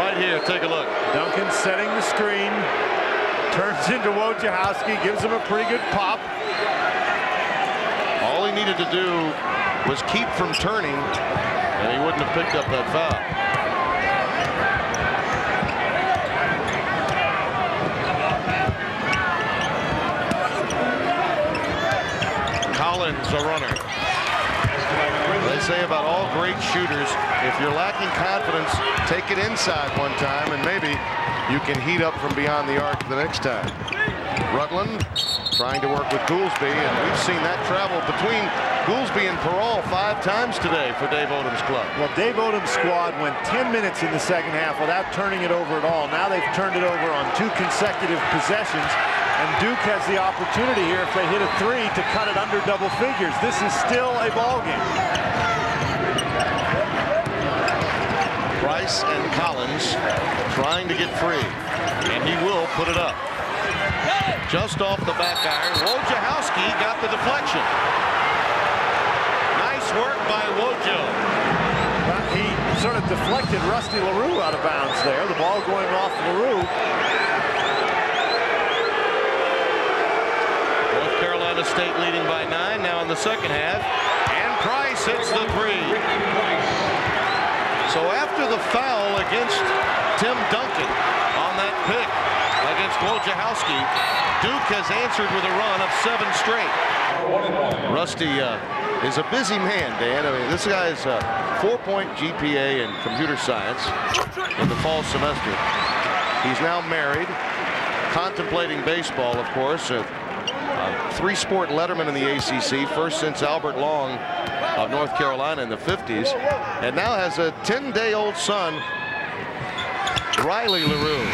right here. Take a look. Duncan setting the screen. Turns into Wojciechowski, gives him a pretty good pop. All he needed to do was keep from turning, and he wouldn't have picked up that foul. Collins, a runner. They say about all great shooters, if you're lacking confidence, take it inside one time and maybe you can heat up from beyond the arc the next time. Rutland trying to work with Goolsby, and we've seen that travel between Goolsby and Perrault 5 times today for Dave Odom's club. Well, Dave Odom's squad went 10 minutes in the second half without turning it over at all. Now they've turned it over on 2 consecutive possessions, and Duke has the opportunity here, if they hit a 3, to cut it under double figures. This is still a ball game. Price and Collins trying to get free, and he will put it up. Just off the back iron, Wojciechowski got the deflection. Nice work by Wojo. Well, he sort of deflected Rusty LaRue out of bounds there. The ball going off LaRue. North Carolina State leading by 9 now in the second half, and Price hits the 3. So after the foul against Tim Duncan on that pick against Wojciechowski, Duke has answered with a run of 7 straight. Rusty is a busy man, Dan. I mean, this guy's a 4-point GPA in computer science in the fall semester. He's now married, contemplating baseball, of course. A 3-sport letterman in the ACC, first since Albert Long of North Carolina in the 50s, and now has a 10-day-old son, Riley LaRue.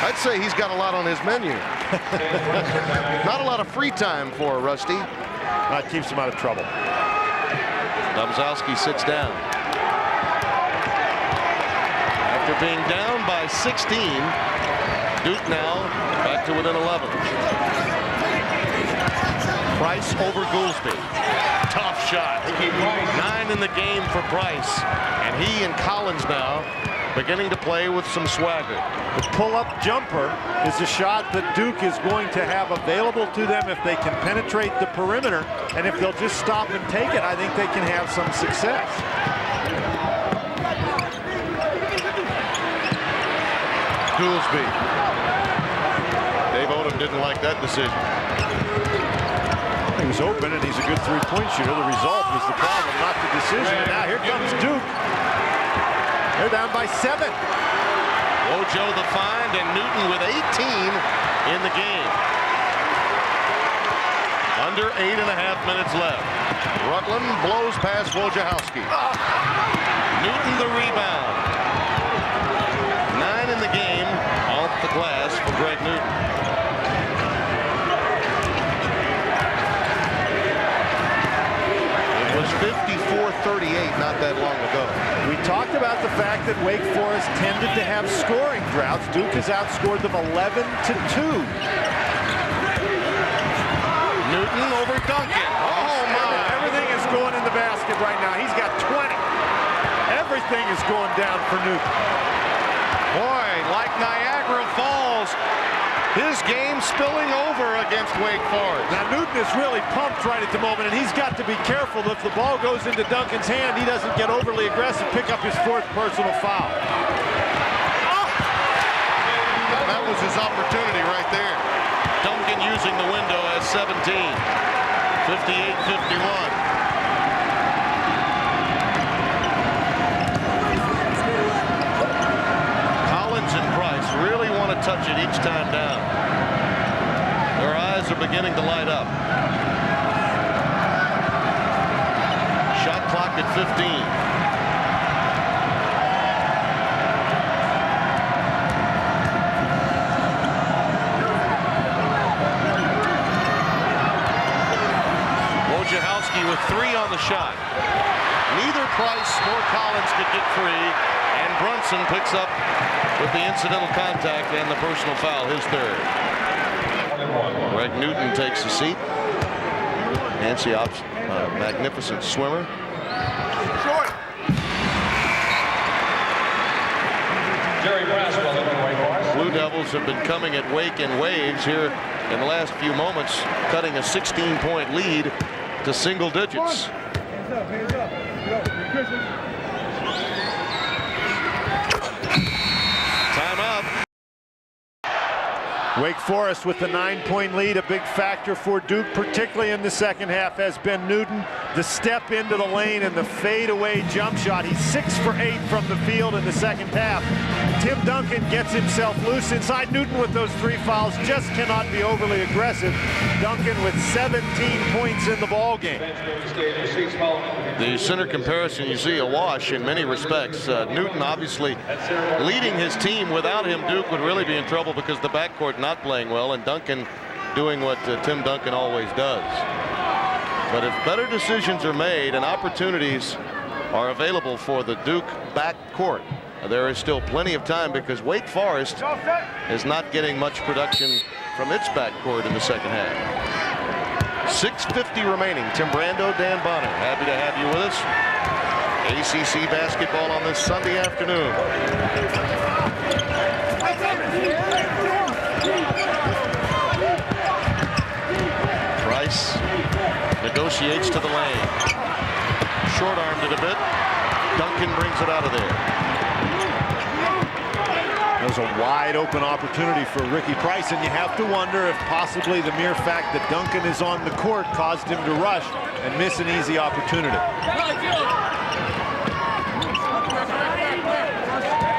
I'd say he's got a lot on his menu. Not a lot of free time for Rusty. That keeps him out of trouble. Domzalski sits down. After being down by 16, Duke now back to within 11. Price over Goolsby. Tough shot. 9 in the game for Price. And he and Collins now beginning to play with some swagger. The pull-up jumper is a shot that Duke is going to have available to them if they can penetrate the perimeter. And if they'll just stop and take it, I think they can have some success. Goolsby. Dave Odom didn't like that decision. He was open, and he's a good 3-point shooter. The result was the problem, not the decision. And now here comes Duke. They're down by 7. Wojo the find, and Newton with 18 in the game. Under 8.5 minutes left. Rutland blows past Wojciechowski. Newton the rebound. 9 in the game off the glass for Greg Newton. It was 54-38 not that long ago. We talked about the fact that Wake Forest tended to have scoring droughts. Duke has outscored them 11-2. Newton over Duncan. Oh my! Everything is going in the basket right now. He's got 20. Everything is going down for Newton. Boy, like Niagara Falls, his game spilling over against Wake Forest. Now Newton is really pumped right at the moment, and he's got to be careful that if the ball goes into Duncan's hand, he doesn't get overly aggressive, pick up his 4th personal foul. That was his opportunity right there. Duncan using the window as 17. 58-51. Really want to touch it each time down. Their eyes are beginning to light up. Shot clock at 15. Wojciechowski with 3 on the shot. Neither Price nor Collins could get free, and Brunson picks up with the incidental contact and the personal foul, his 3rd. Greg Newton takes a seat. Nancy Ops, magnificent swimmer. Blue Devils have been coming at Wake in waves here in the last few moments, cutting a 16-point lead to single digits. Wake Forest with the 9-point lead. A big factor for Duke, particularly in the second half, has been Newton. The step into the lane and the fadeaway jump shot. He's 6 for 8 from the field in the second half. Tim Duncan gets himself loose inside. Newton with those 3 fouls just cannot be overly aggressive. Duncan with 17 points in the ball game. The center comparison, you see a wash in many respects. Newton obviously leading his team. Without him, Duke would really be in trouble because the backcourt not playing well, and Duncan doing what Tim Duncan always does. But if better decisions are made and opportunities are available for the Duke backcourt, there is still plenty of time because Wake Forest is not getting much production from its backcourt in the second half. 6:50 remaining. Tim Brando, Dan Bonner, happy to have you with us. ACC basketball on this Sunday afternoon. Price negotiates to the lane. Short-armed it a bit. Duncan brings it out of there. There's a wide open opportunity for Ricky Price, and you have to wonder if possibly the mere fact that Duncan is on the court caused him to rush and miss an easy opportunity.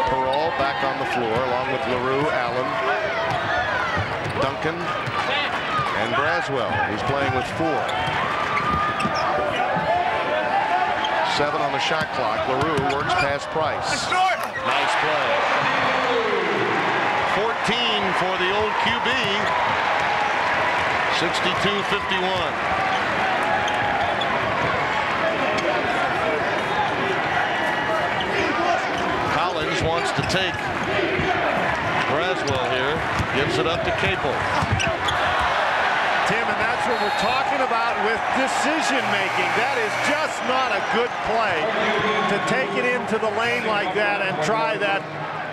Perall back on the floor along with LaRue, Allen, Duncan, and Braswell. He's playing with 4. 7 on the shot clock. LaRue works past Price. Nice play. 14 for the old QB. 62-51. Collins wants to take Braswell here. Gives it up to Capel. Tim, and that's what we're talking about with decision making. That is just not a good play to take it into the lane like that and try that.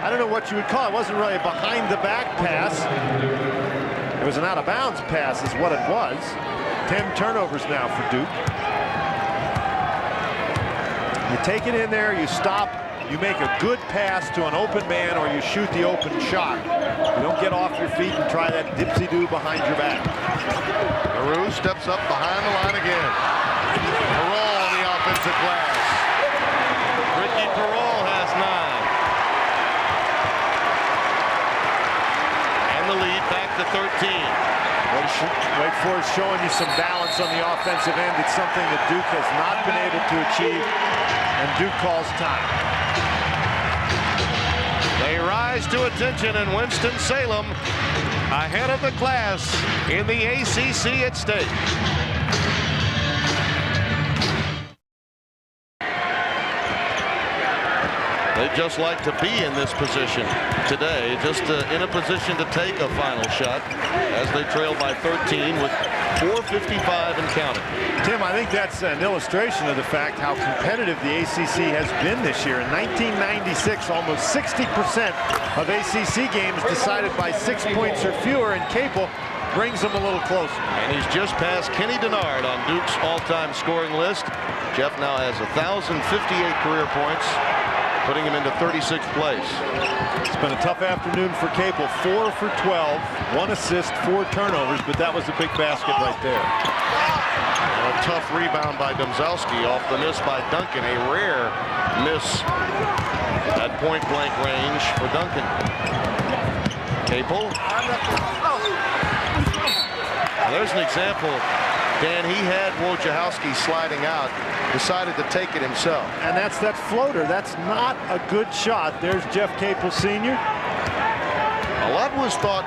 I don't know what you would call it. It wasn't really a behind the back pass. It was an out of bounds pass is what it was. 10 turnovers now for Duke. You take it in there, you stop, you make a good pass to an open man, or you shoot the open shot. You don't get off your feet and try that dipsy-do behind your back. LaRue steps up behind the line again. Perall on the offensive glass. Ricky Perall has 9. And the lead back to 13. Wake Forest showing you some balance on the offensive end. It's something that Duke has not been able to achieve, and Duke calls time. They rise to attention in Winston-Salem, ahead of the class in the ACC at stake. They'd just like to be in this position today, just in a position to take a final shot as they trail by 13 with 4:55 and counting. Tim, I think that's an illustration of the fact how competitive the ACC has been this year. In 1996, almost 60% of ACC games decided by 6 points or fewer, and Capel brings them a little closer. And he's just passed Kenny Denard on Duke's all-time scoring list. Jeff now has 1,058 career points, putting him into 36th place. It's been a tough afternoon for Capel. 4 for 12, 1 assist, 4 turnovers, but that was a big basket right there. And a tough rebound by Domzalski off the miss by Duncan. A rare miss at point-blank range for Duncan. Capel. Now there's an example. Dan, he had Wojciechowski sliding out, decided to take it himself. And that's that floater. That's not a good shot. There's Jeff Capel Sr. A lot was thought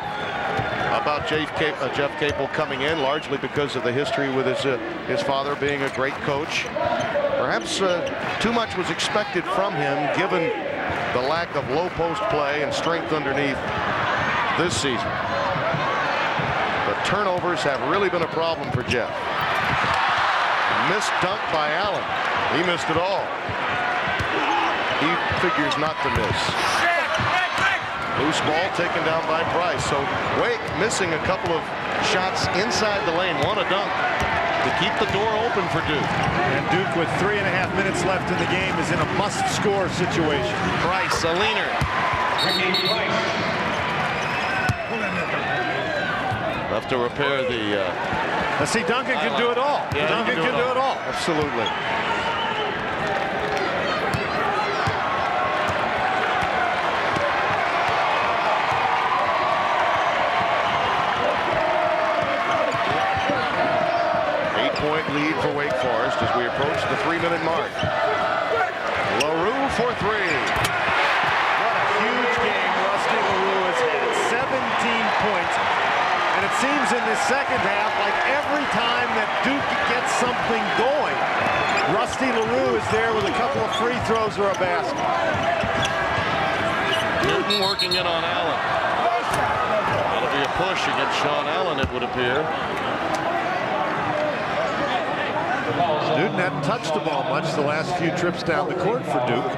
about Jeff Capel coming in, largely because of the history with his father being a great coach. Perhaps too much was expected from him, given the lack of low post play and strength underneath this season. But turnovers have really been a problem for Jeff. Missed dunk by Allen. He missed it all. He figures not to miss. Loose ball taken down by Price. So Wake missing a couple of shots inside the lane. Want a dunk to keep the door open for Duke. And Duke, with 3.5 minutes left in the game, is in a must-score situation. Price, a leaner. Have to repair the. Let's see, Duncan can do it all. Yeah, Duncan can do it all. Absolutely. Eight-point lead for Wake Forest as we approach the 3-minute mark. LaRue for three. What a huge game Rusty LaRue has had. 17 points. And it seems in the second half, like every time that Duke gets something going, Rusty LaRue is there with a couple of free throws or a basket. Newton working in on Allen. That'll be a push against Sean Allen, it would appear. Newton hadn't touched the ball much the last few trips down the court for Duke.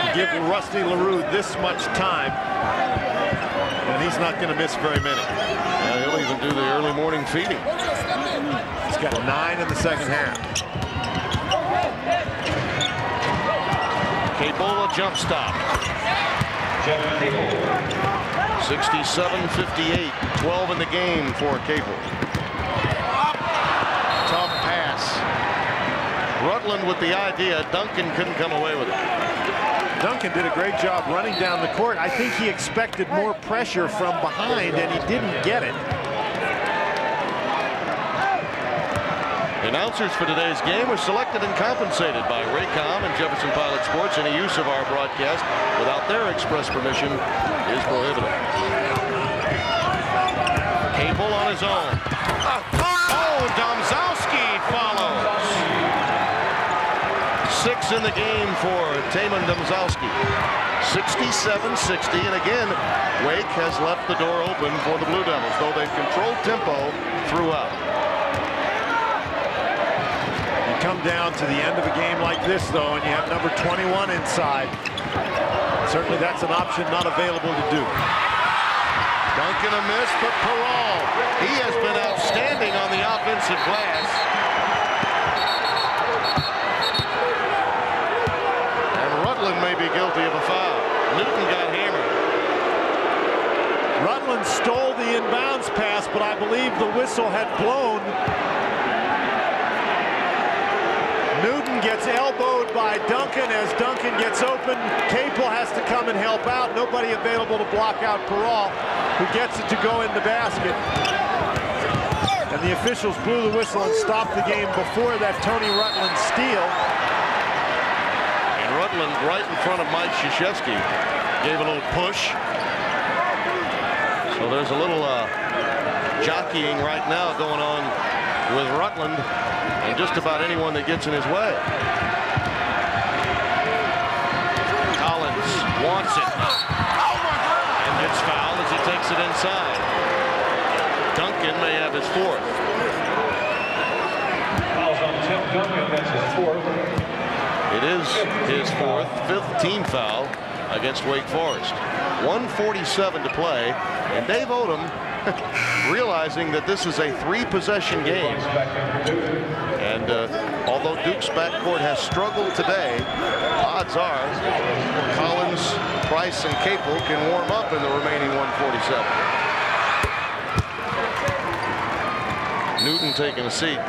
You give Rusty LaRue this much time, and he's not going to miss very many. Yeah, he'll even do the early morning feeding. He's got 9 in the second half. Capola jump stop. 67-58, 12 in the game for Capel. Tough pass. Rutland with the idea. Duncan couldn't come away with it. Duncan did a great job running down the court. I think he expected more pressure from behind, and he didn't get it. The announcers for today's game were selected and compensated by Raycom and Jefferson Pilot Sports. Any use of our broadcast without their express permission is prohibited. Capel on his own. Oh, Domzowski follows. 6 in the game for Taman Domzowski. 67-60, and again, Wake has left the door open for the Blue Devils, though they've controlled tempo throughout. You come down to the end of a game like this, though, and you have number 21 inside. Certainly that's an option not available to Duke. Duncan a miss, but Peral, he has been outstanding on the offensive glass. And Rutland may be guilty of a foul. Newton got hammered. Rutland stole the inbounds pass, but I believe the whistle had blown. Newton gets elbowed by Duncan as Duncan gets open. Capel has to come and help out. Nobody available to block out Peral, who gets it to go in the basket. And the officials blew the whistle and stopped the game before that Tony Rutland steal. And Rutland right in front of Mike Krzyzewski gave a little push. So there's a little jockeying right now going on with Rutland and just about anyone that gets in his way. Collins wants it and gets fouled as he takes it inside. Duncan may have his fourth. Fouls on Tim Duncan, that's his fourth. It is his fourth, 5th team foul against Wake Forest. 1:47 to play, and Dave Odom realizing that this is a 3-possession game. And although Duke's backcourt has struggled today, odds are Collins, Price, and Capel can warm up in the remaining 1:47. Newton taking a seat.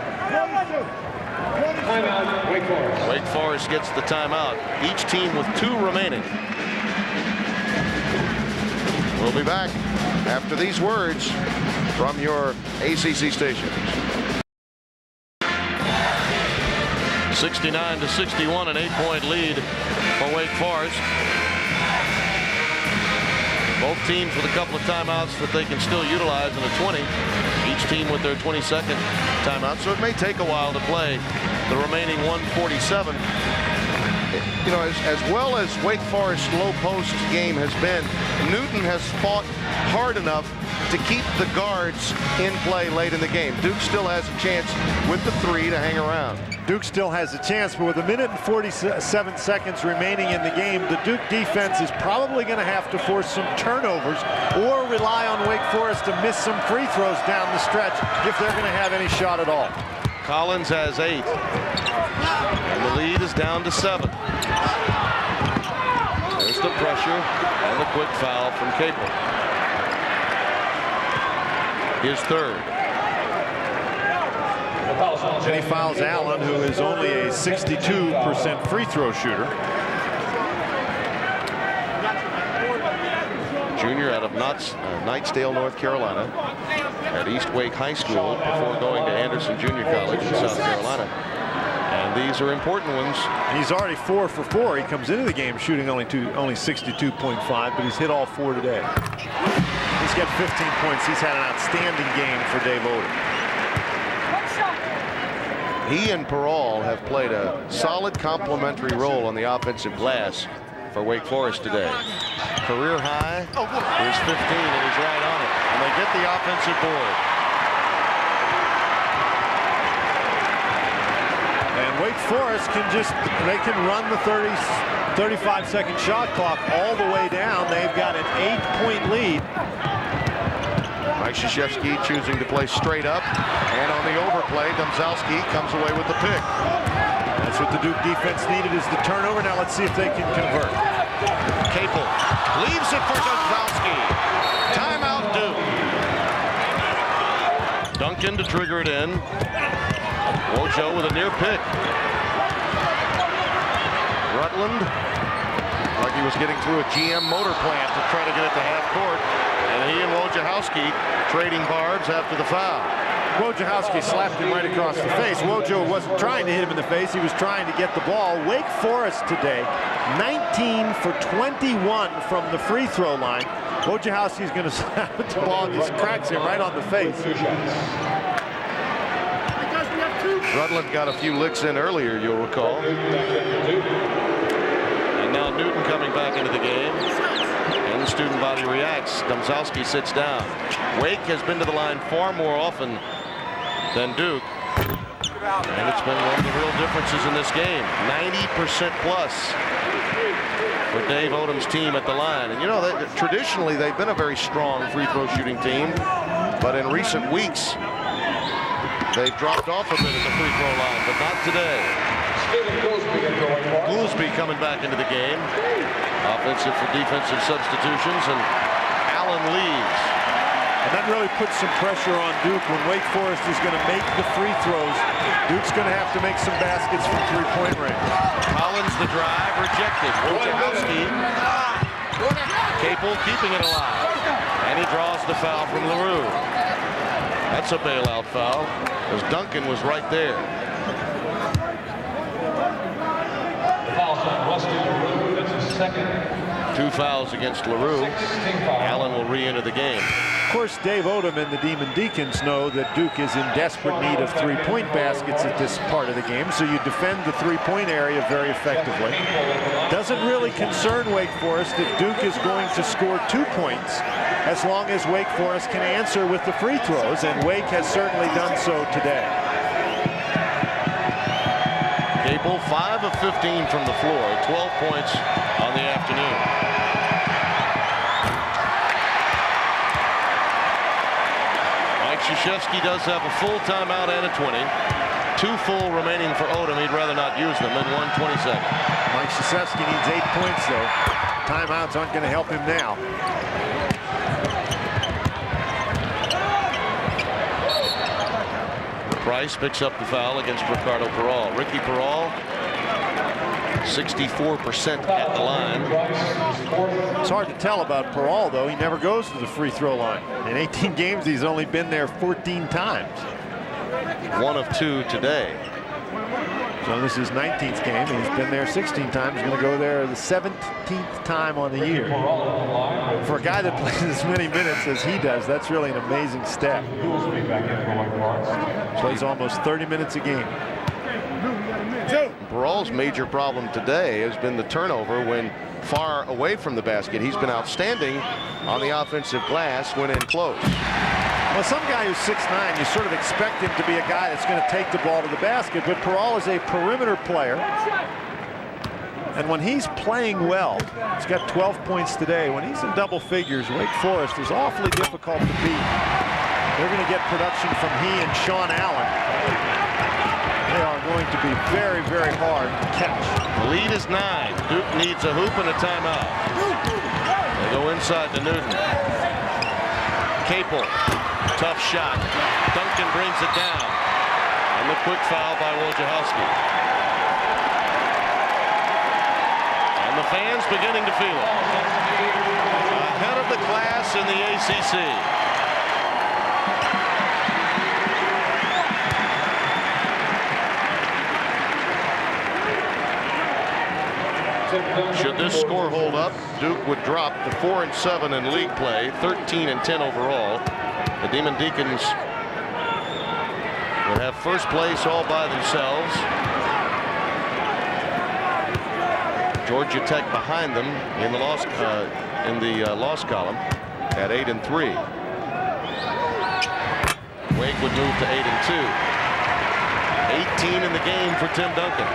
Timeout, Wake Forest. Wake Forest gets the timeout. Each team with 2 remaining. We'll be back after these words from your ACC station. 69-61, an 8-point lead for Wake Forest. Both teams with a couple of timeouts that they can still utilize in a 20. Each team with their 22nd timeout. So it may take a while to play the remaining 1:47. You know, as well as Wake Forest's low post game has been, Newton has fought hard enough to keep the guards in play late in the game. Duke still has a chance with the 3 to hang around. Duke still has a chance, but with 1 minute and 47 seconds remaining in the game, the Duke defense is probably going to have to force some turnovers or rely on Wake Forest to miss some free throws down the stretch if they're going to have any shot at all. Collins has 8. And the lead is down to 7. There's the pressure and the quick foul from Capel. His third. And he fouls Allen, who is only a 62% free throw shooter. Junior out of Knightsdale, North Carolina, at East Wake High School before going to Anderson Junior College in South Carolina. And these are important ones. He's already 4 for 4. He comes into the game shooting only 62.5, but he's hit all 4 today. He's got 15 points. He's had an outstanding game for Dave Odom. He and Peral have played a solid complementary role on the offensive glass for Wake Forest today. Career high is 15, and he's right on it. And they get the offensive board. And Wake Forest they can run the 35-second shot clock all the way down. They've got an 8-point lead. Mike Krzyzewski choosing to play straight up, and on the overplay, Domzalski comes away with the pick. That's what the Duke defense needed, is the turnover. Now let's see if they can convert. Capel leaves it for Domzalski. Timeout Duke. Duncan to trigger it in. Wojo with a near pick. Rutland, like he was getting through a GM motor plant to try to get it to half court. And he and Wojciechowski trading barbs after the foul. Wojciechowski slapped him right across the face. Wojo wasn't trying to hit him in the face. He was trying to get the ball. Wake Forest today, 19 for 21 from the free throw line. Wojciechowski's going to slap the ball and just cracks him right on the face. Rutland got a few licks in earlier, you'll recall. And now Newton coming back into the game. And the student body reacts. Domzalski sits down. Wake has been to the line far more often than Duke. And it's been one of the real differences in this game. 90% plus for Dave Odom's team at the line. And you know, traditionally they've been a very strong free throw shooting team. But in recent weeks, they've dropped off a bit at the free throw line, but not today. Goolsby coming back into the game. Offensive for defensive substitutions, and Allen leaves. And that really puts some pressure on Duke when Wake Forest is going to make the free throws. Duke's going to have to make some baskets from three-point range. Collins the drive, rejected. Wojciechowski. Capel keeping it alive. And he draws the foul from LaRue. That's a bailout foul, as Duncan was right there. Second. 2 fouls against LaRue. Allen will re-enter the game. Of course, Dave Odom and the Demon Deacons know that Duke is in desperate need of three-point baskets at this part of the game, so you defend the three-point area very effectively. Doesn't really concern Wake Forest if Duke is going to score 2 points, as long as Wake Forest can answer with the free throws, and Wake has certainly done so today. Capel 5 of 15 from the floor, 12 points on the afternoon. Mike Krzyzewski does have a full timeout and a 20. 2 full remaining for Odom. He'd rather not use them in 1:27. Mike Krzyzewski needs 8 points, though. Timeouts aren't going to help him now. Price picks up the foul against Ricardo Peral. Ricky Peral, 64% at the line. It's hard to tell about Peral, though. He never goes to the free throw line. In 18 games, he's only been there 14 times. 1 of 2 today. So this is 19th game, and he's been there 16 times. He's going to go there the 17th time on the year. For a guy that plays as many minutes as he does, that's really an amazing stat. Plays almost 30 minutes a game. Peral's major problem today has been the turnover when far away from the basket. He's been outstanding on the offensive glass when in close. Well, some guy who's 6'9", you sort of expect him to be a guy that's going to take the ball to the basket, but Peral is a perimeter player. And when he's playing well, he's got 12 points today. When he's in double figures, Wake Forest is awfully difficult to beat. They're going to get production from he and Sean Allen. They are going to be very, very hard to catch. The lead is 9. Duke needs a hoop and a timeout. They go inside to Newton. Capel, tough shot. Duncan brings it down. And the quick foul by Wojciechowski. And the fans beginning to feel it. Ahead of the class in the ACC. Should this score hold up, Duke would drop to 4-7 in league play, 13-10 overall. The Demon Deacons would have first place all by themselves. Georgia Tech behind them in the loss column at 8-3. Wake would move to 8-2. 18 in the game for Tim Duncan.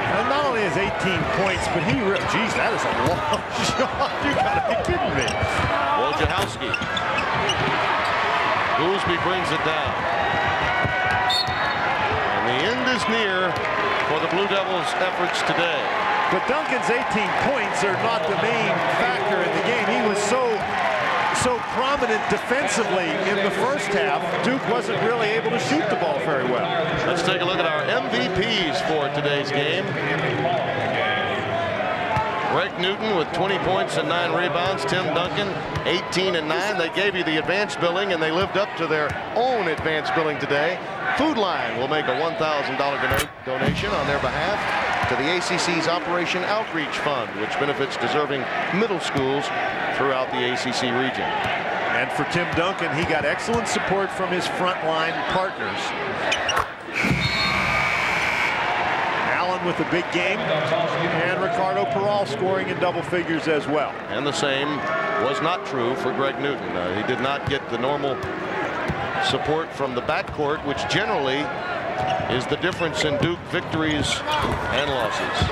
And not only is 18 points, but he really, geez, that is a long shot. You gotta be kidding me. Wojciechowski. Goolsby brings it down. And the end is near for the Blue Devils' efforts today. But Duncan's 18 points are not the main factor in the game. He was so prominent defensively in the first half. Duke wasn't really able to shoot the ball very well. Let's take a look at our MVPs for today's game. Greg Newton with 20 points and 9 rebounds. Tim Duncan 18 and 9. They gave you the advanced billing and they lived up to their own advanced billing today. Food Line will make a $1,000 donation on their behalf to the ACC's Operation Outreach Fund, which benefits deserving middle schools throughout the ACC region. And for Tim Duncan, he got excellent support from his frontline partners. Allen with a big game, and Ricardo Peral scoring in double figures as well. And the same was not true for Greg Newton. He did not get the normal support from the backcourt, which generally is the difference in Duke victories and losses.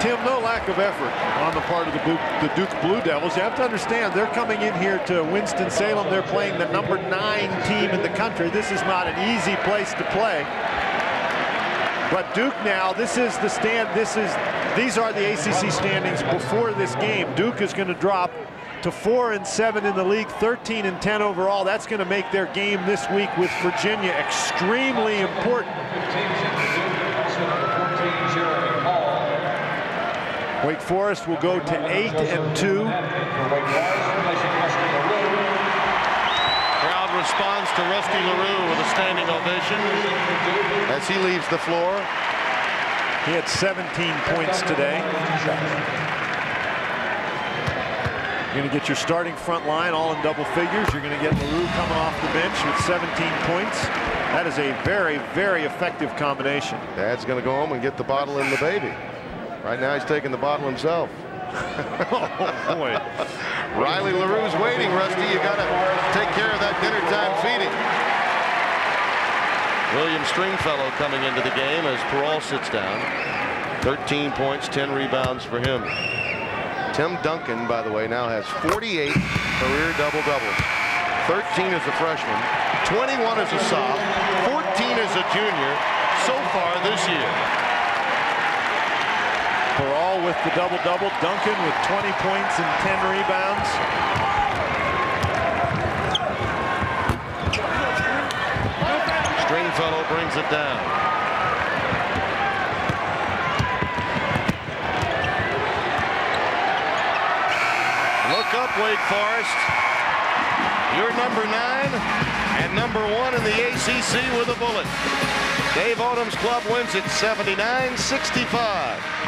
Tim, no lack of effort on the part of the Duke Blue Devils. You have to understand, they're coming in here to Winston-Salem. They're playing the number 9 team in the country. This is not an easy place to play. But Duke now, this is the stand. These are the ACC standings before this game. Duke is going to drop to 4-7 in the league, 13-10 overall. That's going to make their game this week with Virginia extremely important. Wake Forest will go to 8-2. Crowd responds to Rusty LaRue with a standing ovation as he leaves the floor. He had 17 points today. You're going to get your starting front line all in double figures. You're going to get LaRue coming off the bench with 17 points. That is a very, very effective combination. Dad's going to go home and get the bottle and the baby. Right now he's taking the bottle himself. Oh, boy. Riley LaRue's waiting, Rusty. You got to take care of that dinner time feeding. William Stringfellow coming into the game as Peral sits down. 13 points, 10 rebounds for him. Tim Duncan, by the way, now has 48 career double-doubles. 13 as a freshman, 21 as a soph, 14 as a junior so far this year. Peral with the double-double. Duncan with 20 points and 10 rebounds. Stringfellow brings it down. Look up, Wake Forest. You're number 9 and number 1 in the ACC with a bullet. Dave Odom's club wins it 79-65.